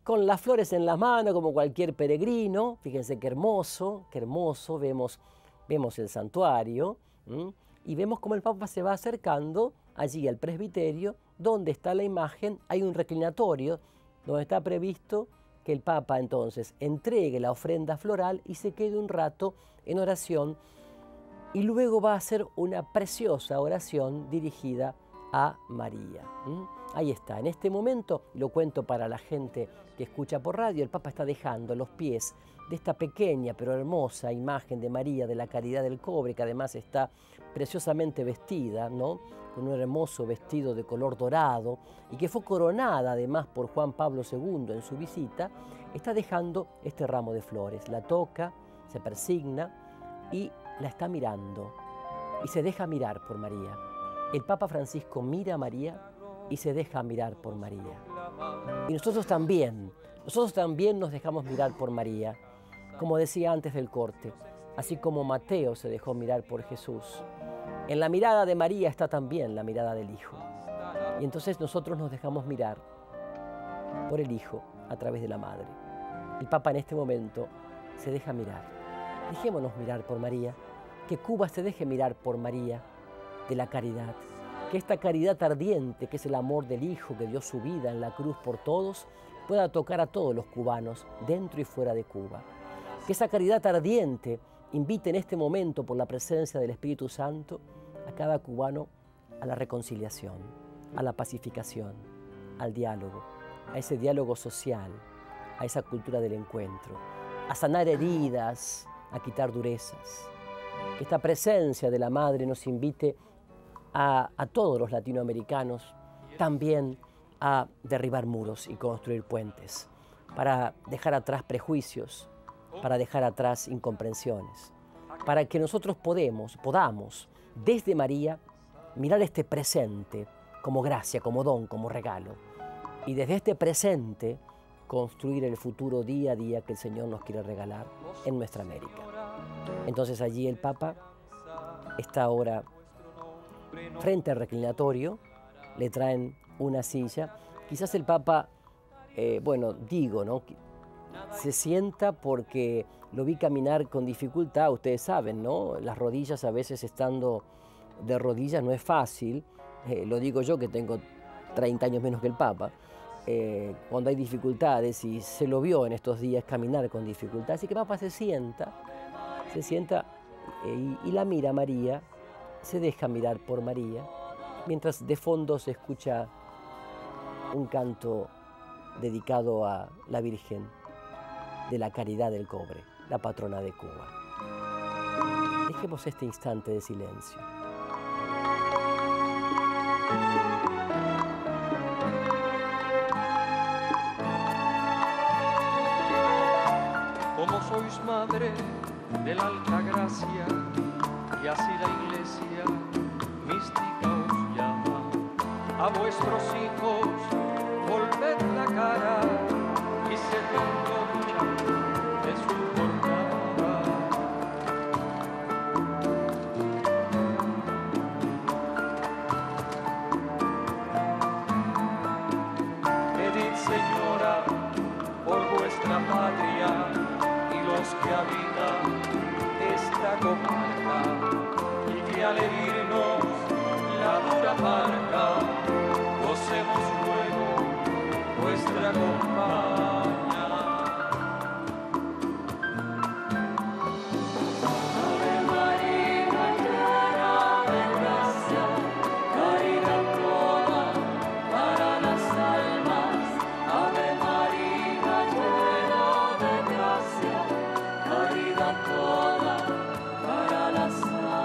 con las flores en la mano como cualquier peregrino. Fíjense qué hermoso, vemos el santuario, y vemos cómo el Papa se va acercando allí al presbiterio, donde está la imagen. Hay un reclinatorio donde está previsto que el Papa entonces entregue la ofrenda floral y se quede un rato en oración, y luego va a hacer una preciosa oración dirigida a María. Ahí está, en este momento, lo cuento para la gente que escucha por radio, el Papa está dejando los pies de esta pequeña pero hermosa imagen de María de la Caridad del Cobre, que además está preciosamente vestida, ¿no?, con un hermoso vestido de color dorado, y que fue coronada además por Juan Pablo II en su visita. Está dejando este ramo de flores, la toca, se persigna y la está mirando, y se deja mirar por María. El Papa Francisco mira a María y se deja mirar por María. Y nosotros también nos dejamos mirar por María, como decía antes del corte, así como Mateo se dejó mirar por Jesús. En la mirada de María está también la mirada del Hijo. Y entonces nosotros nos dejamos mirar por el Hijo a través de la Madre. El Papa en este momento se deja mirar. Dejémonos mirar por María, que Cuba se deje mirar por María de la caridad, que esta caridad ardiente, que es el amor del Hijo que dio su vida en la cruz por todos, pueda tocar a todos los cubanos, dentro y fuera de Cuba. Que esa caridad ardiente invite en este momento, por la presencia del Espíritu Santo, a cada cubano a la reconciliación, a la pacificación, al diálogo, a ese diálogo social, a esa cultura del encuentro, a sanar heridas, a quitar durezas. Que esta presencia de la Madre nos invite a todos los latinoamericanos también a derribar muros y construir puentes, para dejar atrás prejuicios, para dejar atrás incomprensiones, para que nosotros podamos, desde María, mirar este presente como gracia, como don, como regalo, y desde este presente construir el futuro día a día que el Señor nos quiere regalar en nuestra América. Entonces allí el Papa está ahora frente al reclinatorio, le traen una silla. Quizás el Papa, ¿no?, se sienta porque lo vi caminar con dificultad. Ustedes saben, ¿no?, las rodillas, a veces estando de rodillas no es fácil. Lo digo yo, que tengo 30 años menos que el Papa. Cuando hay dificultades, y se lo vio en estos días caminar con dificultad. Así que el Papa se sienta y la mira a María, se deja mirar por María, mientras de fondo se escucha un canto dedicado a la Virgen de la Caridad del Cobre, la patrona de Cuba. Dejemos este instante de silencio. Como sois madre de la alta gracia, y así la Iglesia mística os llama, a vuestros hijos volved la cara y sed antorcha de su jornada. Pedid, Señora, por vuestra patria y los que habitan esta comarca, y que al herirnos la dura marca, gocemos luego vuestra compañía. vida toda para las almas.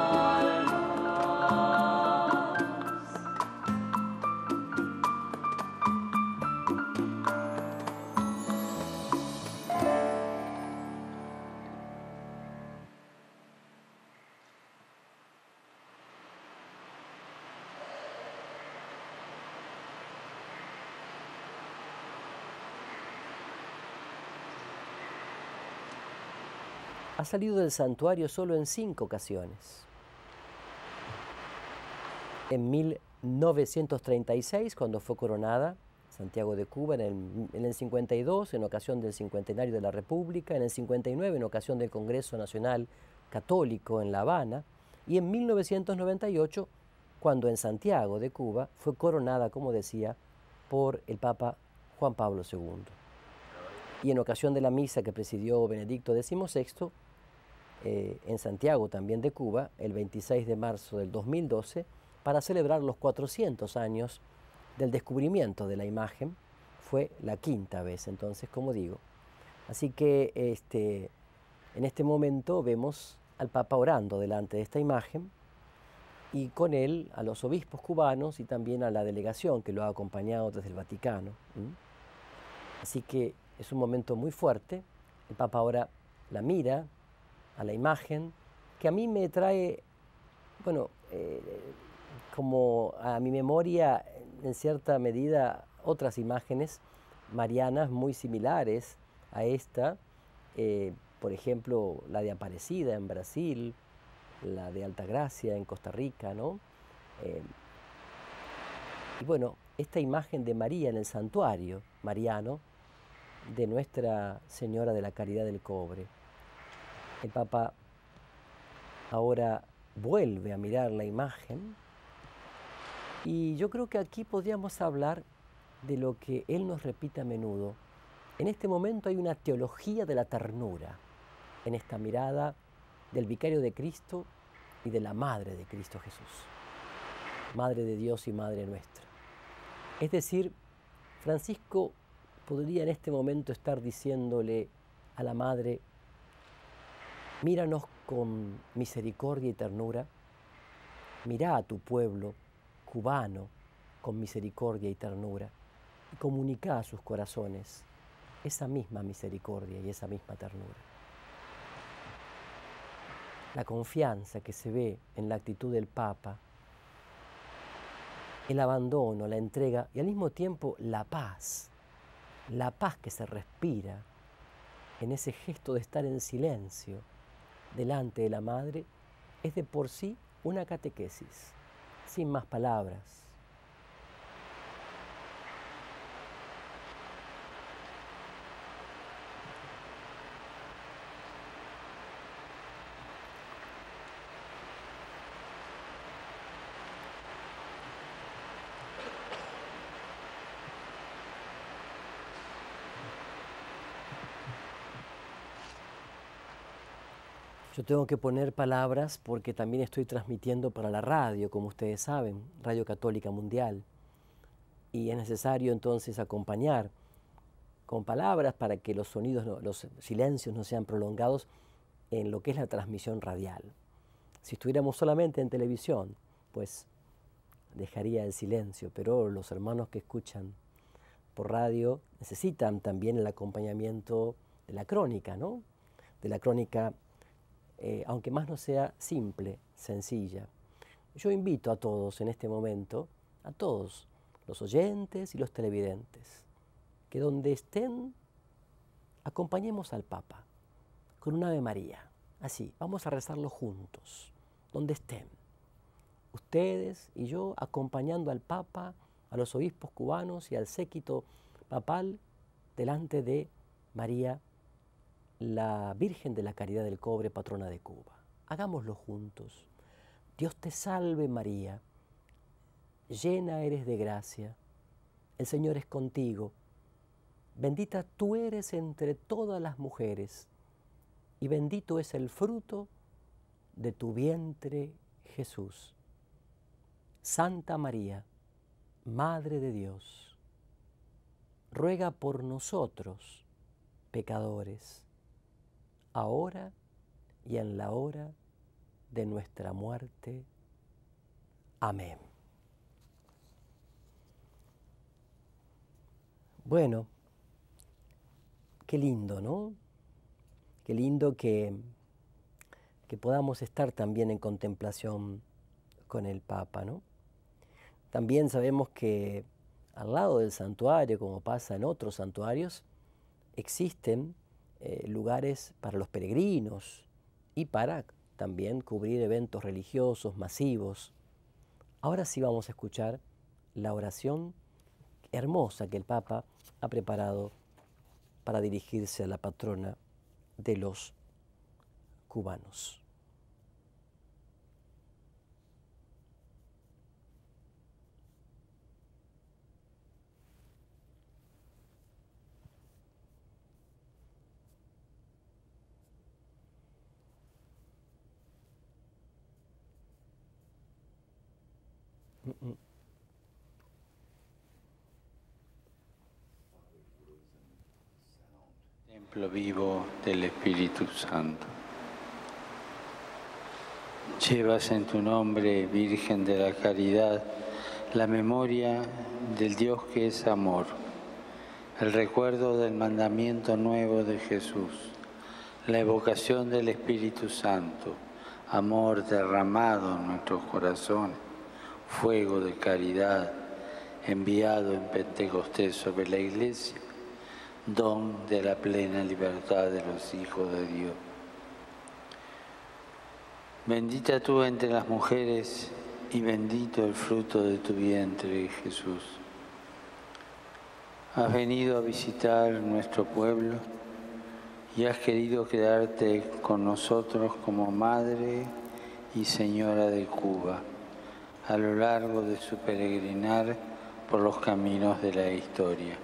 Ha salido del santuario solo en 5 ocasiones. En 1936, cuando fue coronada Santiago de Cuba, en el 52, en ocasión del cincuentenario de la República, en el 59, en ocasión del Congreso Nacional Católico en La Habana, y en 1998, cuando en Santiago de Cuba fue coronada, como decía, por el Papa Juan Pablo II. Y en ocasión de la misa que presidió Benedicto XVI, en Santiago también de Cuba, el 26 de marzo del 2012, para celebrar los 400 años del descubrimiento de la imagen. Fue la 5ª vez, entonces, como digo. Así que en este momento vemos al Papa orando delante de esta imagen y con él a los obispos cubanos y también a la delegación que lo ha acompañado desde el Vaticano. Así que es un momento muy fuerte. El Papa ahora la mira a la imagen, que a mí me trae, bueno, como a mi memoria, en cierta medida, otras imágenes marianas muy similares a esta, por ejemplo, la de Aparecida en Brasil, la de Altagracia en Costa Rica, ¿no? Y bueno, esta imagen de María en el santuario mariano de Nuestra Señora de la Caridad del Cobre. El Papa ahora vuelve a mirar la imagen y yo creo que aquí podríamos hablar de lo que él nos repite a menudo. En este momento hay una teología de la ternura en esta mirada del Vicario de Cristo y de la Madre de Cristo Jesús, Madre de Dios y Madre nuestra. Es decir, Francisco podría en este momento estar diciéndole a la Madre: míranos con misericordia y ternura, mirá a tu pueblo cubano con misericordia y ternura y comunica a sus corazones esa misma misericordia y esa misma ternura. La confianza que se ve en la actitud del Papa, el abandono, la entrega y al mismo tiempo la paz que se respira en ese gesto de estar en silencio delante de la Madre, es de por sí una catequesis, sin más palabras. Yo tengo que poner palabras porque también estoy transmitiendo para la radio, como ustedes saben, Radio Católica Mundial. Y es necesario entonces acompañar con palabras para que los sonidos, los silencios no sean prolongados en lo que es la transmisión radial. Si estuviéramos solamente en televisión, pues dejaría el silencio, pero los hermanos que escuchan por radio necesitan también el acompañamiento de la crónica, ¿no? De la crónica, aunque más no sea simple, sencilla. Yo invito a todos en este momento, a todos, los oyentes y los televidentes, que donde estén, acompañemos al Papa con un Ave María. Así, vamos a rezarlo juntos, donde estén. Ustedes y yo acompañando al Papa, a los obispos cubanos y al séquito papal delante de María, la Virgen de la Caridad del Cobre, patrona de Cuba. Hagámoslo juntos. Dios te salve María, llena eres de gracia, el Señor es contigo, bendita tú eres entre todas las mujeres, y bendito es el fruto de tu vientre, Jesús. Santa María, Madre de Dios, ruega por nosotros, pecadores, ahora y en la hora de nuestra muerte. Amén. Bueno, qué lindo, ¿no? Qué lindo que podamos estar también en contemplación con el Papa, ¿no? También sabemos que al lado del santuario, como pasa en otros santuarios, existen lugares para los peregrinos y para también cubrir eventos religiosos masivos. Ahora sí vamos a escuchar la oración hermosa que el Papa ha preparado para dirigirse a la patrona de los cubanos. Templo vivo del Espíritu Santo. Llevas en tu nombre, Virgen de la Caridad, la memoria del Dios que es amor, el recuerdo del mandamiento nuevo de Jesús, la evocación del Espíritu Santo, amor derramado en nuestros corazones, fuego de caridad enviado en Pentecostés sobre la Iglesia, don de la plena libertad de los hijos de Dios. Bendita tú entre las mujeres y bendito el fruto de tu vientre, Jesús. Has venido a visitar nuestro pueblo y has querido quedarte con nosotros como Madre y Señora de Cuba a lo largo de su peregrinar por los caminos de la historia.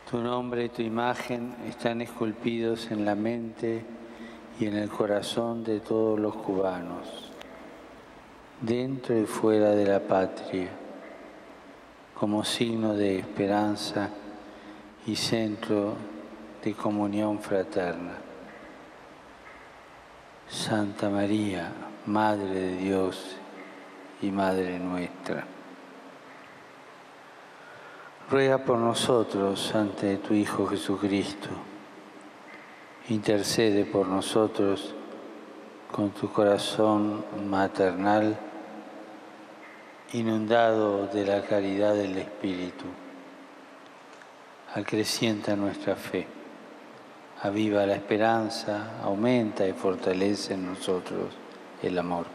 Tu nombre y tu imagen están esculpidos en la mente y en el corazón de todos los cubanos, dentro y fuera de la patria, como signo de esperanza y centro de comunión fraterna. Santa María, Madre de Dios y Madre nuestra, ruega por nosotros ante tu Hijo Jesucristo. Intercede por nosotros con tu corazón maternal, inundado de la caridad del Espíritu. Acrecienta nuestra fe, aviva la esperanza, aumenta y fortalece en nosotros el amor.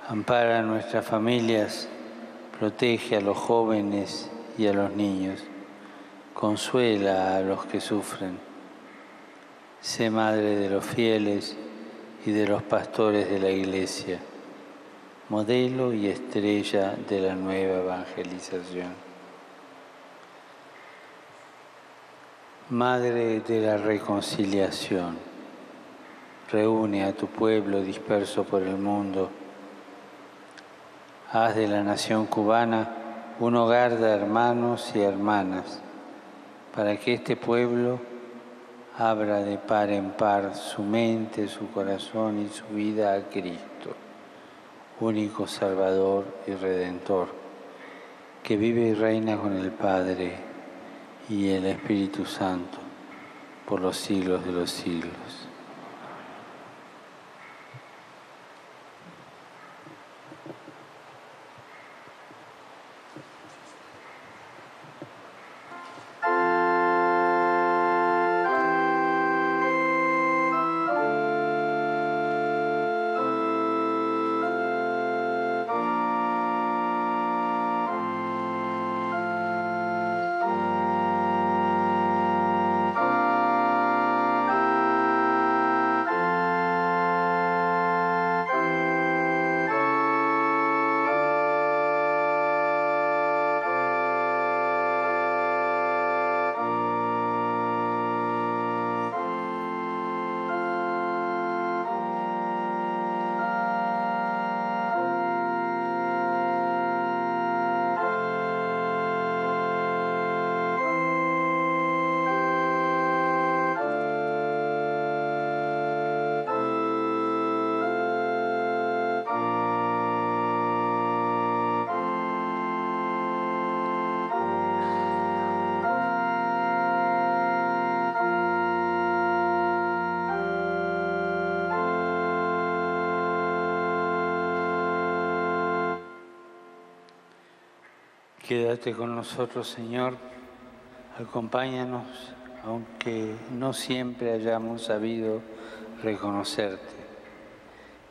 Ampara a nuestras familias, protege a los jóvenes y a los niños, consuela a los que sufren. Sé madre de los fieles y de los pastores de la Iglesia, modelo y estrella de la nueva evangelización. Madre de la reconciliación, reúne a tu pueblo disperso por el mundo. Haz de la nación cubana un hogar de hermanos y hermanas, para que este pueblo abra de par en par su mente, su corazón y su vida a Cristo, único Salvador y Redentor, que vive y reina con el Padre y el Espíritu Santo por los siglos de los siglos. Quédate con nosotros, Señor. Acompáñanos, aunque no siempre hayamos sabido reconocerte.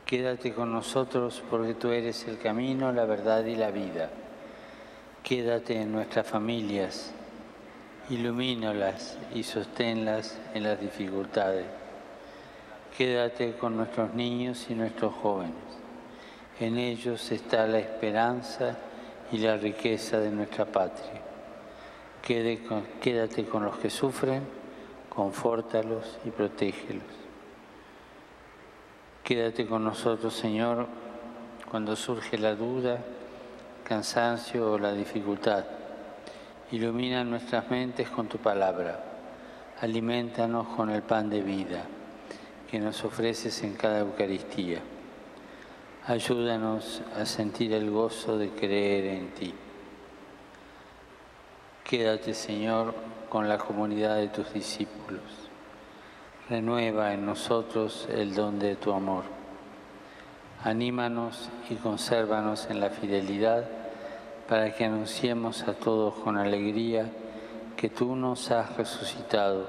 Quédate con nosotros porque tú eres el camino, la verdad y la vida. Quédate en nuestras familias, ilumínalas y sosténlas en las dificultades. Quédate con nuestros niños y nuestros jóvenes. En ellos está la esperanza y la riqueza de nuestra patria. Quédate con los que sufren, confórtalos y protégelos. Quédate con nosotros, Señor, cuando surge la duda, cansancio o la dificultad. Ilumina nuestras mentes con tu palabra. Aliméntanos con el pan de vida que nos ofreces en cada Eucaristía. Ayúdanos a sentir el gozo de creer en ti. Quédate, Señor, con la comunidad de tus discípulos. Renueva en nosotros el don de tu amor. Anímanos y consérvanos en la fidelidad para que anunciemos a todos con alegría que tú nos has resucitado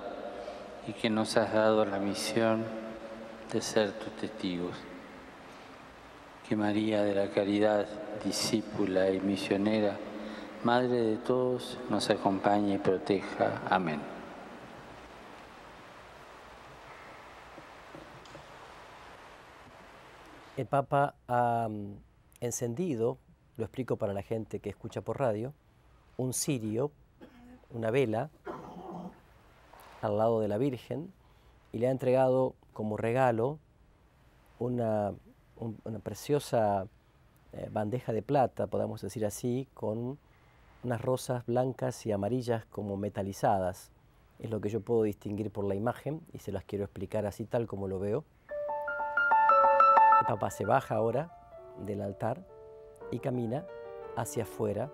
y que nos has dado la misión de ser tus testigos. Que María de la Caridad, discípula y misionera, Madre de todos, nos acompañe y proteja. Amén. El Papa ha encendido, lo explico para la gente que escucha por radio, un cirio, una vela, al lado de la Virgen, y le ha entregado como regalo una preciosa bandeja de plata, podemos decir así, con unas rosas blancas y amarillas como metalizadas. Es lo que yo puedo distinguir por la imagen y se las quiero explicar así tal como lo veo. El Papa se baja ahora del altar y camina hacia afuera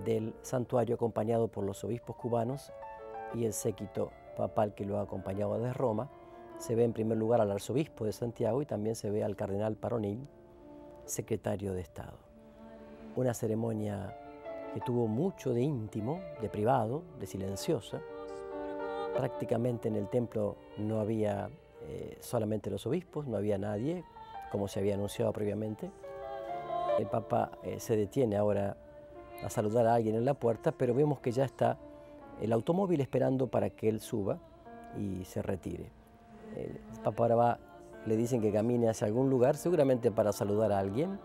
del santuario acompañado por los obispos cubanos y el séquito papal que lo ha acompañado desde Roma. Se ve en primer lugar al arzobispo de Santiago y también se ve al cardenal Parolin, secretario de Estado. Una ceremonia que tuvo mucho de íntimo, de privado, de silenciosa. Prácticamente en el templo no había solamente los obispos, no había nadie, como se había anunciado previamente. El Papa se detiene ahora a saludar a alguien en la puerta, pero vemos que ya está el automóvil esperando para que él suba y se retire. El Papa ahora le dicen que camine hacia algún lugar, seguramente para saludar a alguien.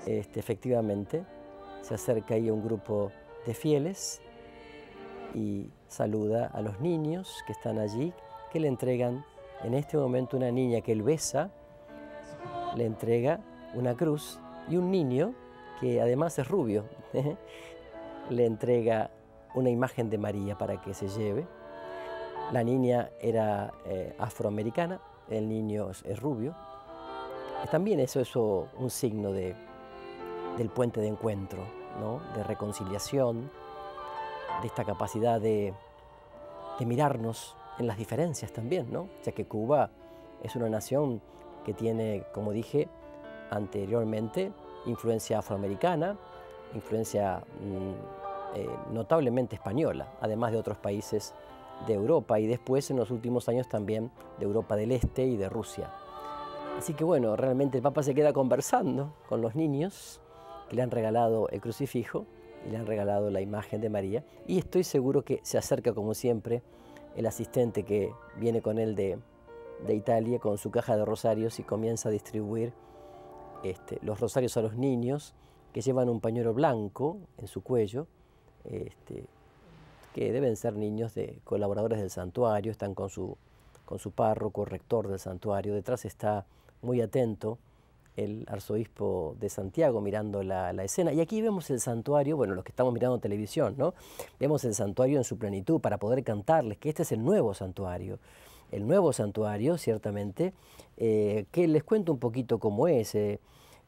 Efectivamente, se acerca ahí a un grupo de fieles y saluda a los niños que están allí, que le entregan en este momento una niña que él besa, le entrega una cruz, y un niño, que además es rubio, le entrega una imagen de María para que se lleve. La niña era afroamericana, el niño es rubio. También eso es un signo del puente de encuentro, ¿no? De reconciliación, de esta capacidad de mirarnos en las diferencias también, ¿no? Ya que Cuba es una nación que tiene, como dije anteriormente, influencia afroamericana, influencia notablemente española, además de otros países de Europa y después en los últimos años también de Europa del Este y de Rusia. Así que bueno, realmente el Papa se queda conversando con los niños que le han regalado el crucifijo y le han regalado la imagen de María, y estoy seguro que se acerca como siempre el asistente que viene con él de Italia con su caja de rosarios y comienza a distribuir los rosarios a los niños que llevan un pañuelo blanco en su cuello, que deben ser niños de colaboradores del santuario, están con su párroco, rector del santuario. Detrás está muy atento el arzobispo de Santiago mirando la escena. Y aquí vemos el santuario, bueno, los que estamos mirando televisión, ¿no? Vemos el santuario en su plenitud para poder cantarles que este es el nuevo santuario. El nuevo santuario, ciertamente, que les cuento un poquito cómo es.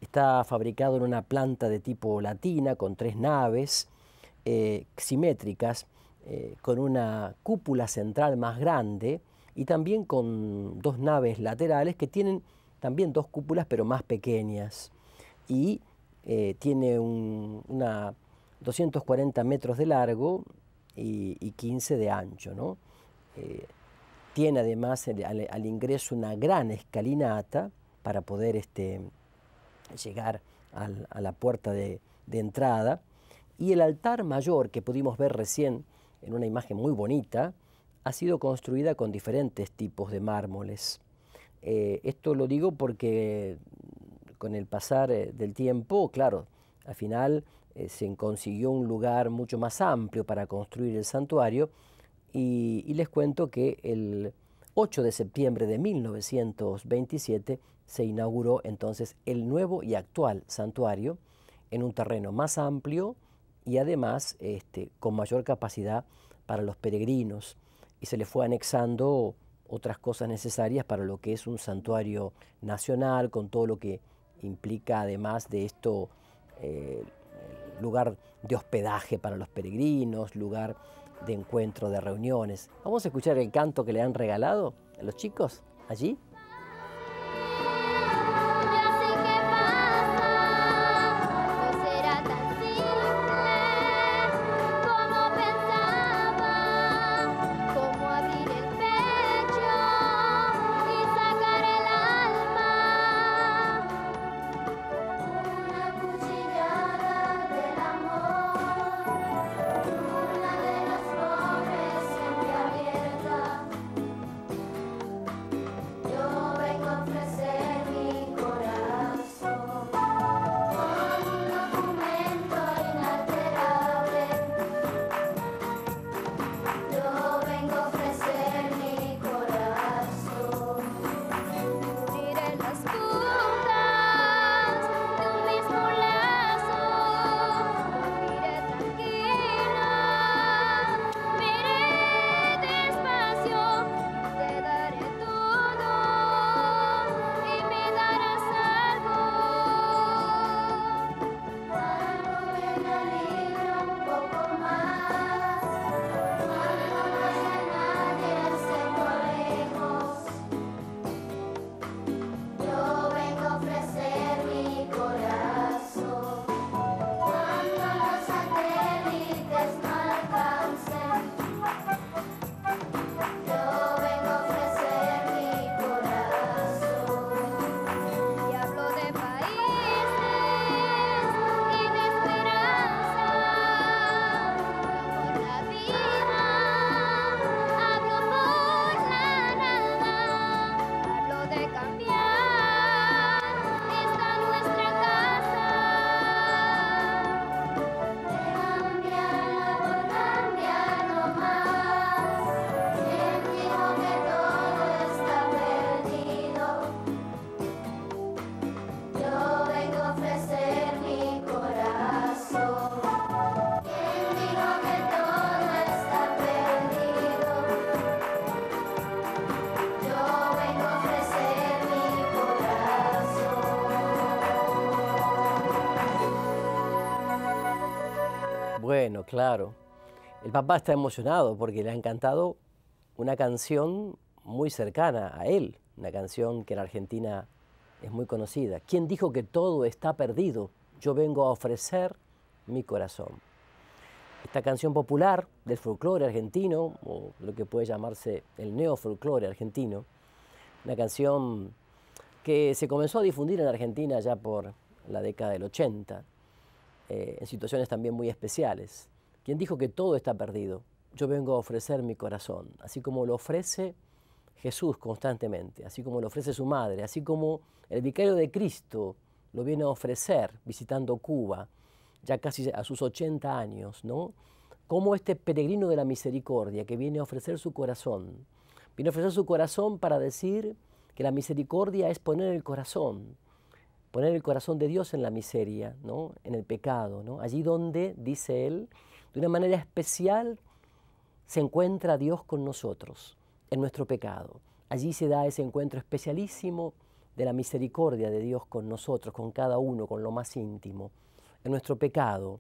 Está fabricado en una planta de tipo latina, con 3 naves simétricas, con una cúpula central más grande y también con 2 naves laterales que tienen también 2 cúpulas pero más pequeñas, y tiene una 240 metros de largo y 15 de ancho, ¿no? Tiene además al ingreso una gran escalinata para poder llegar a la puerta de entrada, y el altar mayor que pudimos ver recién en una imagen muy bonita ha sido construida con diferentes tipos de mármoles. Esto lo digo porque con el pasar del tiempo, claro, al final se consiguió un lugar mucho más amplio para construir el santuario, y les cuento que el 8 de septiembre de 1927 se inauguró entonces el nuevo y actual santuario en un terreno más amplio y además con mayor capacidad para los peregrinos, y se le fue anexando otras cosas necesarias para lo que es un santuario nacional, con todo lo que implica además de esto, lugar de hospedaje para los peregrinos, lugar de encuentro, de reuniones. Vamos a escuchar el canto que le han regalado a los chicos allí. Bueno, claro. El papá está emocionado porque le ha encantado una canción muy cercana a él, una canción que en Argentina es muy conocida. ¿Quién dijo que todo está perdido? Yo vengo a ofrecer mi corazón. Esta canción popular del folclore argentino, o lo que puede llamarse el neofolclore argentino, una canción que se comenzó a difundir en Argentina ya por la década del 80, en situaciones también muy especiales. ¿Quién dijo que todo está perdido? Yo vengo a ofrecer mi corazón, así como lo ofrece Jesús constantemente, así como lo ofrece su madre, así como el vicario de Cristo lo viene a ofrecer visitando Cuba, ya casi a sus 80 años, ¿no? Como este peregrino de la misericordia que viene a ofrecer su corazón, viene a ofrecer su corazón para decir que la misericordia es poner el corazón de Dios en la miseria, ¿no? En el pecado, ¿no? Allí donde, dice él, de una manera especial se encuentra Dios con nosotros, en nuestro pecado. Allí se da ese encuentro especialísimo de la misericordia de Dios con nosotros, con cada uno, con lo más íntimo, en nuestro pecado,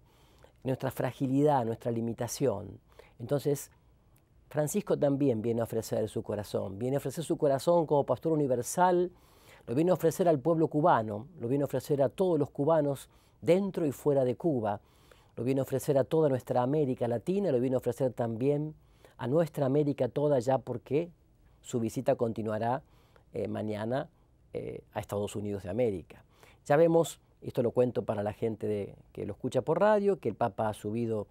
en nuestra fragilidad, nuestra limitación. Entonces, Francisco también viene a ofrecer su corazón como pastor universal, lo viene a ofrecer al pueblo cubano, lo viene a ofrecer a todos los cubanos dentro y fuera de Cuba, lo viene a ofrecer a toda nuestra América Latina, lo viene a ofrecer también a nuestra América toda ya, porque su visita continuará mañana a Estados Unidos de América. Ya vemos, esto lo cuento para la gente que lo escucha por radio, que el Papa ha subido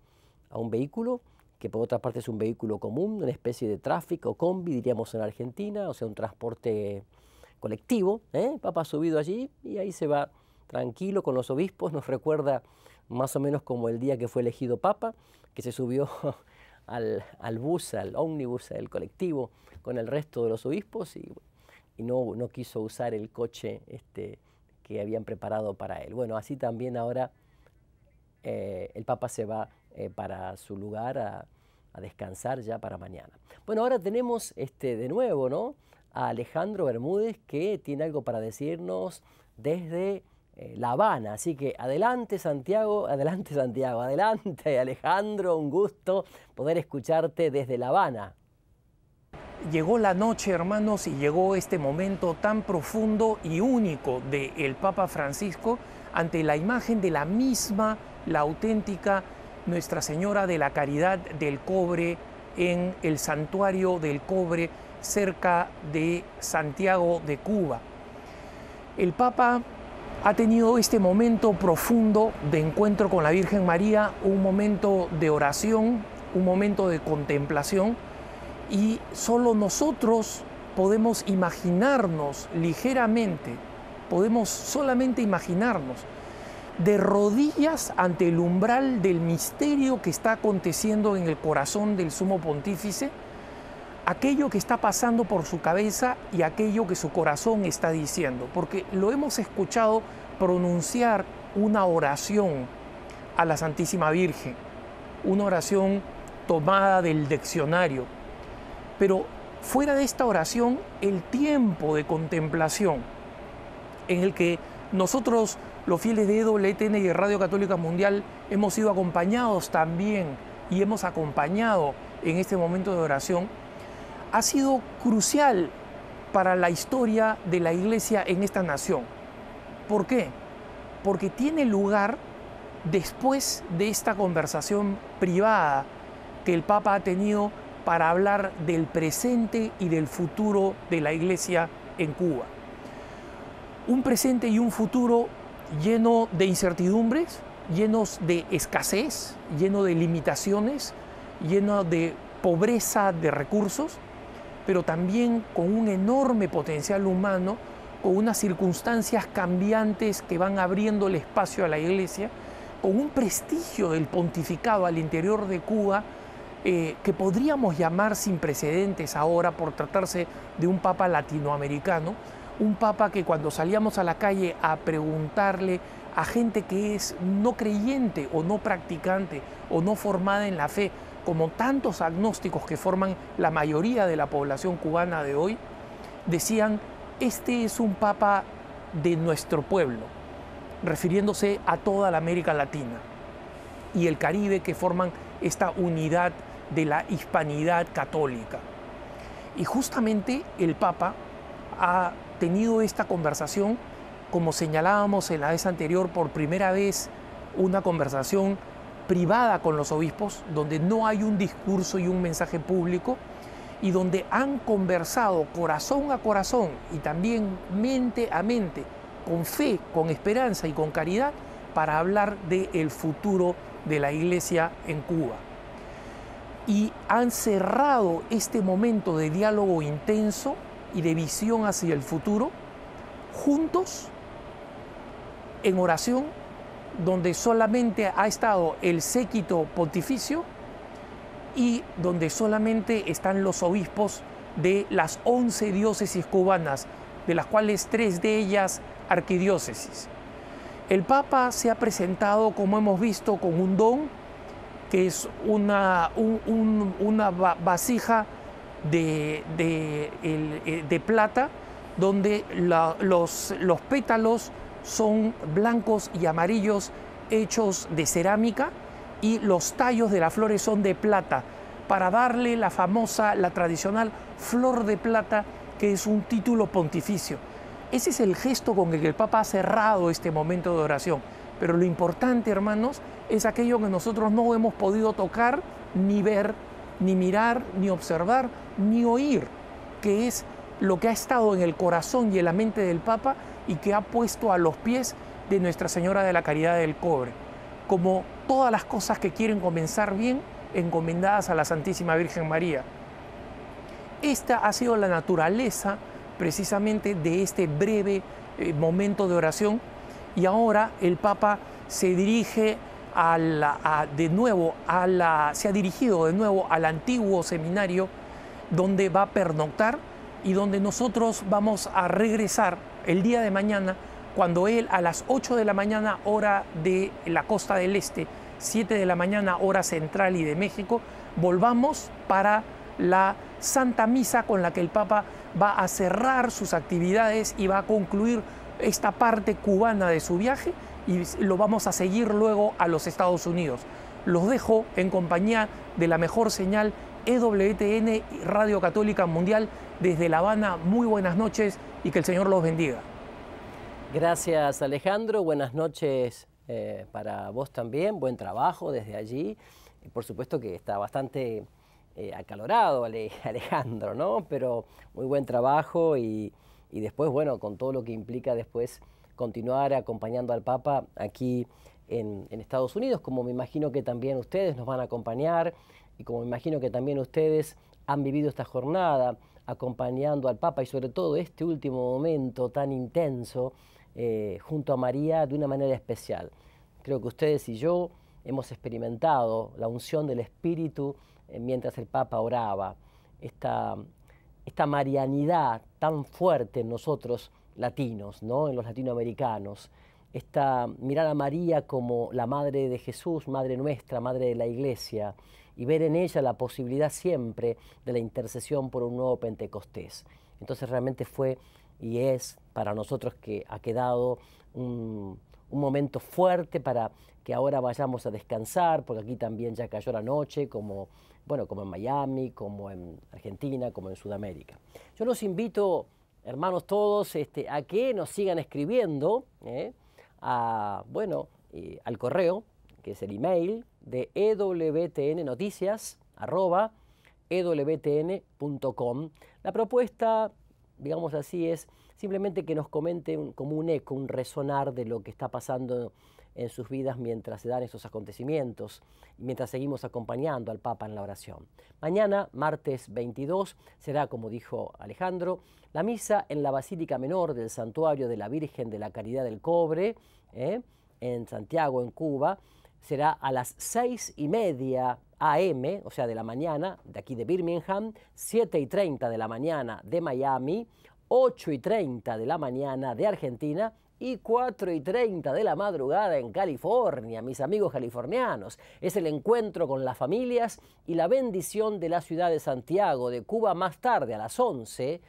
a un vehículo, que por otra parte es un vehículo común, una especie de tráfico, combi, diríamos en Argentina, o sea, un transporte colectivo. El Papa ha subido allí y ahí se va tranquilo con los obispos. Nos recuerda más o menos como el día que fue elegido Papa, que se subió al bus, al ómnibus, al colectivo, con el resto de los obispos y no quiso usar el coche que habían preparado para él. Bueno, así también ahora el Papa se va para su lugar a descansar ya para mañana. Bueno, ahora tenemos de nuevo, ¿no?, a Alejandro Bermúdez, que tiene algo para decirnos desde La Habana. Así que adelante Santiago, adelante Alejandro, un gusto poder escucharte desde La Habana. Llegó la noche, hermanos, y llegó este momento tan profundo y único del Papa Francisco ante la imagen de la misma, la auténtica Nuestra Señora de la Caridad del Cobre en el Santuario del Cobre cerca de Santiago de Cuba. El Papa ha tenido este momento profundo de encuentro con la Virgen María, un momento de oración, un momento de contemplación, y solo nosotros podemos imaginarnos ligeramente, podemos solamente imaginarnos de rodillas ante el umbral del misterio que está aconteciendo en el corazón del Sumo Pontífice, aquello que está pasando por su cabeza y aquello que su corazón está diciendo, porque lo hemos escuchado pronunciar una oración a la Santísima Virgen, una oración tomada del diccionario, pero fuera de esta oración, el tiempo de contemplación en el que nosotros, los fieles de EWTN y de Radio Católica Mundial, hemos sido acompañados también y hemos acompañado en este momento de oración, ha sido crucial para la historia de la Iglesia en esta nación. ¿Por qué? Porque tiene lugar después de esta conversación privada que el Papa ha tenido para hablar del presente y del futuro de la Iglesia en Cuba. Un presente y un futuro lleno de incertidumbres, llenos de escasez, lleno de limitaciones, lleno de pobreza de recursos, pero también con un enorme potencial humano, con unas circunstancias cambiantes que van abriendo el espacio a la Iglesia, con un prestigio del pontificado al interior de Cuba que podríamos llamar sin precedentes ahora por tratarse de un papa latinoamericano, un papa que cuando salíamos a la calle a preguntarle a gente que es no creyente o no practicante o no formada en la fe, como tantos agnósticos que forman la mayoría de la población cubana de hoy, decían: este es un papa de nuestro pueblo, refiriéndose a toda la América Latina y el Caribe, que forman esta unidad de la hispanidad católica. Y justamente el Papa ha tenido esta conversación, como señalábamos en la vez anterior, por primera vez una conversación privada con los obispos, donde no hay un discurso y un mensaje público, y donde han conversado corazón a corazón y también mente a mente, con fe, con esperanza y con caridad, para hablar del futuro de la Iglesia en Cuba. Y han cerrado este momento de diálogo intenso y de visión hacia el futuro juntos en oración, donde solamente ha estado el séquito pontificio y donde solamente están los obispos de las 11 diócesis cubanas, de las cuales 3 de ellas arquidiócesis. El Papa se ha presentado, como hemos visto, con un don, que es una vasija de plata, donde los pétalos son blancos y amarillos hechos de cerámica, y los tallos de las flores son de plata, para darle la famosa, la tradicional flor de plata, que es un título pontificio. Ese es el gesto con el que el Papa ha cerrado este momento de oración, Pero lo importante, hermanos, es aquello que nosotros no hemos podido tocar, ni ver, ni mirar, ni observar, ni oír, que es lo que ha estado en el corazón y en la mente del Papa y que ha puesto a los pies de Nuestra Señora de la Caridad del Cobre. Como todas las cosas que quieren comenzar bien, encomendadas a la Santísima Virgen María. Esta ha sido la naturaleza precisamente de este breve momento de oración, y ahora el Papa se dirige se ha dirigido de nuevo al antiguo seminario, donde va a pernoctar y donde nosotros vamos a regresar el día de mañana, cuando él a las 8 de la mañana hora de la costa del este, 7 de la mañana hora central y de México, volvamos para la Santa Misa con la que el Papa va a cerrar sus actividades y va a concluir esta parte cubana de su viaje, y lo vamos a seguir luego a los Estados Unidos. Los dejo en compañía de la mejor señal EWTN, Radio Católica Mundial, desde La Habana. Muy buenas noches y que el Señor los bendiga. Gracias, Alejandro. Buenas noches para vos también. Buen trabajo desde allí. Por supuesto que está bastante acalorado Alejandro, ¿no? Pero muy buen trabajo y después, bueno, con todo lo que implica después continuar acompañando al Papa aquí en Estados Unidos, como me imagino que también ustedes nos van a acompañar y como me imagino que también ustedes han vivido esta jornada acompañando al Papa y sobre todo este último momento tan intenso junto a María de una manera especial. Creo que ustedes y yo hemos experimentado la unción del Espíritu mientras el Papa oraba, esta marianidad tan fuerte en nosotros latinos, ¿no? En los latinoamericanos, esta mirar a María como la Madre de Jesús, Madre nuestra, Madre de la Iglesia, y ver en ella la posibilidad siempre de la intercesión por un nuevo Pentecostés. Entonces realmente fue y es para nosotros que ha quedado un momento fuerte para que ahora vayamos a descansar, porque aquí también ya cayó la noche, como en Miami, como en Argentina, como en Sudamérica. Yo los invito, hermanos todos, a que nos sigan escribiendo al correo, que es el email de ewtnnoticias@ewtn.com. La propuesta, digamos así, es simplemente que nos comenten como un eco, un resonar de lo que está pasando en sus vidas mientras se dan estos acontecimientos y mientras seguimos acompañando al Papa en la oración. Mañana, martes 22, será, como dijo Alejandro, la misa en la Basílica Menor del Santuario de la Virgen de la Caridad del Cobre, en Santiago, en Cuba. Será a las 6:30 AM, o sea, de la mañana, de aquí de Birmingham, 7:30 de la mañana de Miami, 8:30 de la mañana de Argentina y 4:30 de la madrugada en California, mis amigos californianos. Es el encuentro con las familias y la bendición de la ciudad de Santiago de Cuba. Más tarde, a las 11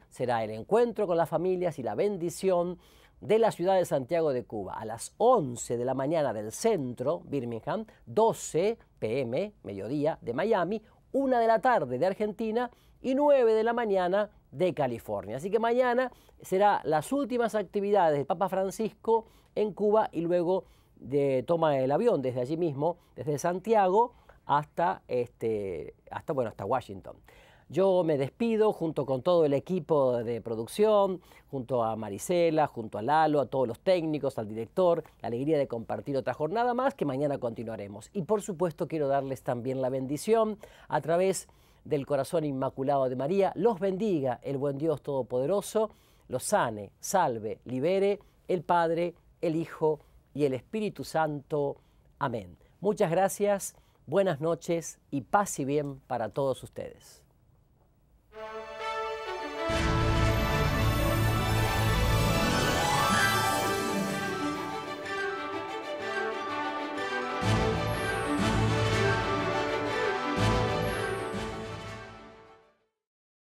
será el encuentro con las familias y la bendición de la ciudad de Santiago de Cuba. A las 11 de la mañana del centro, Birmingham, 12 p.m., mediodía, de Miami, 1 de la tarde de Argentina y 9 de la mañana de California. Así que mañana serán las últimas actividades del Papa Francisco en Cuba y luego toma el avión desde allí mismo, desde Santiago hasta Washington. Yo me despido junto con todo el equipo de producción, junto a Marisela, junto a Lalo, a todos los técnicos, al director, la alegría de compartir otra jornada más que mañana continuaremos. Y por supuesto quiero darles también la bendición a través del corazón inmaculado de María. Los bendiga el buen Dios Todopoderoso, los sane, salve, libere el Padre, el Hijo y el Espíritu Santo. Amén. Muchas gracias, buenas noches y paz y bien para todos ustedes.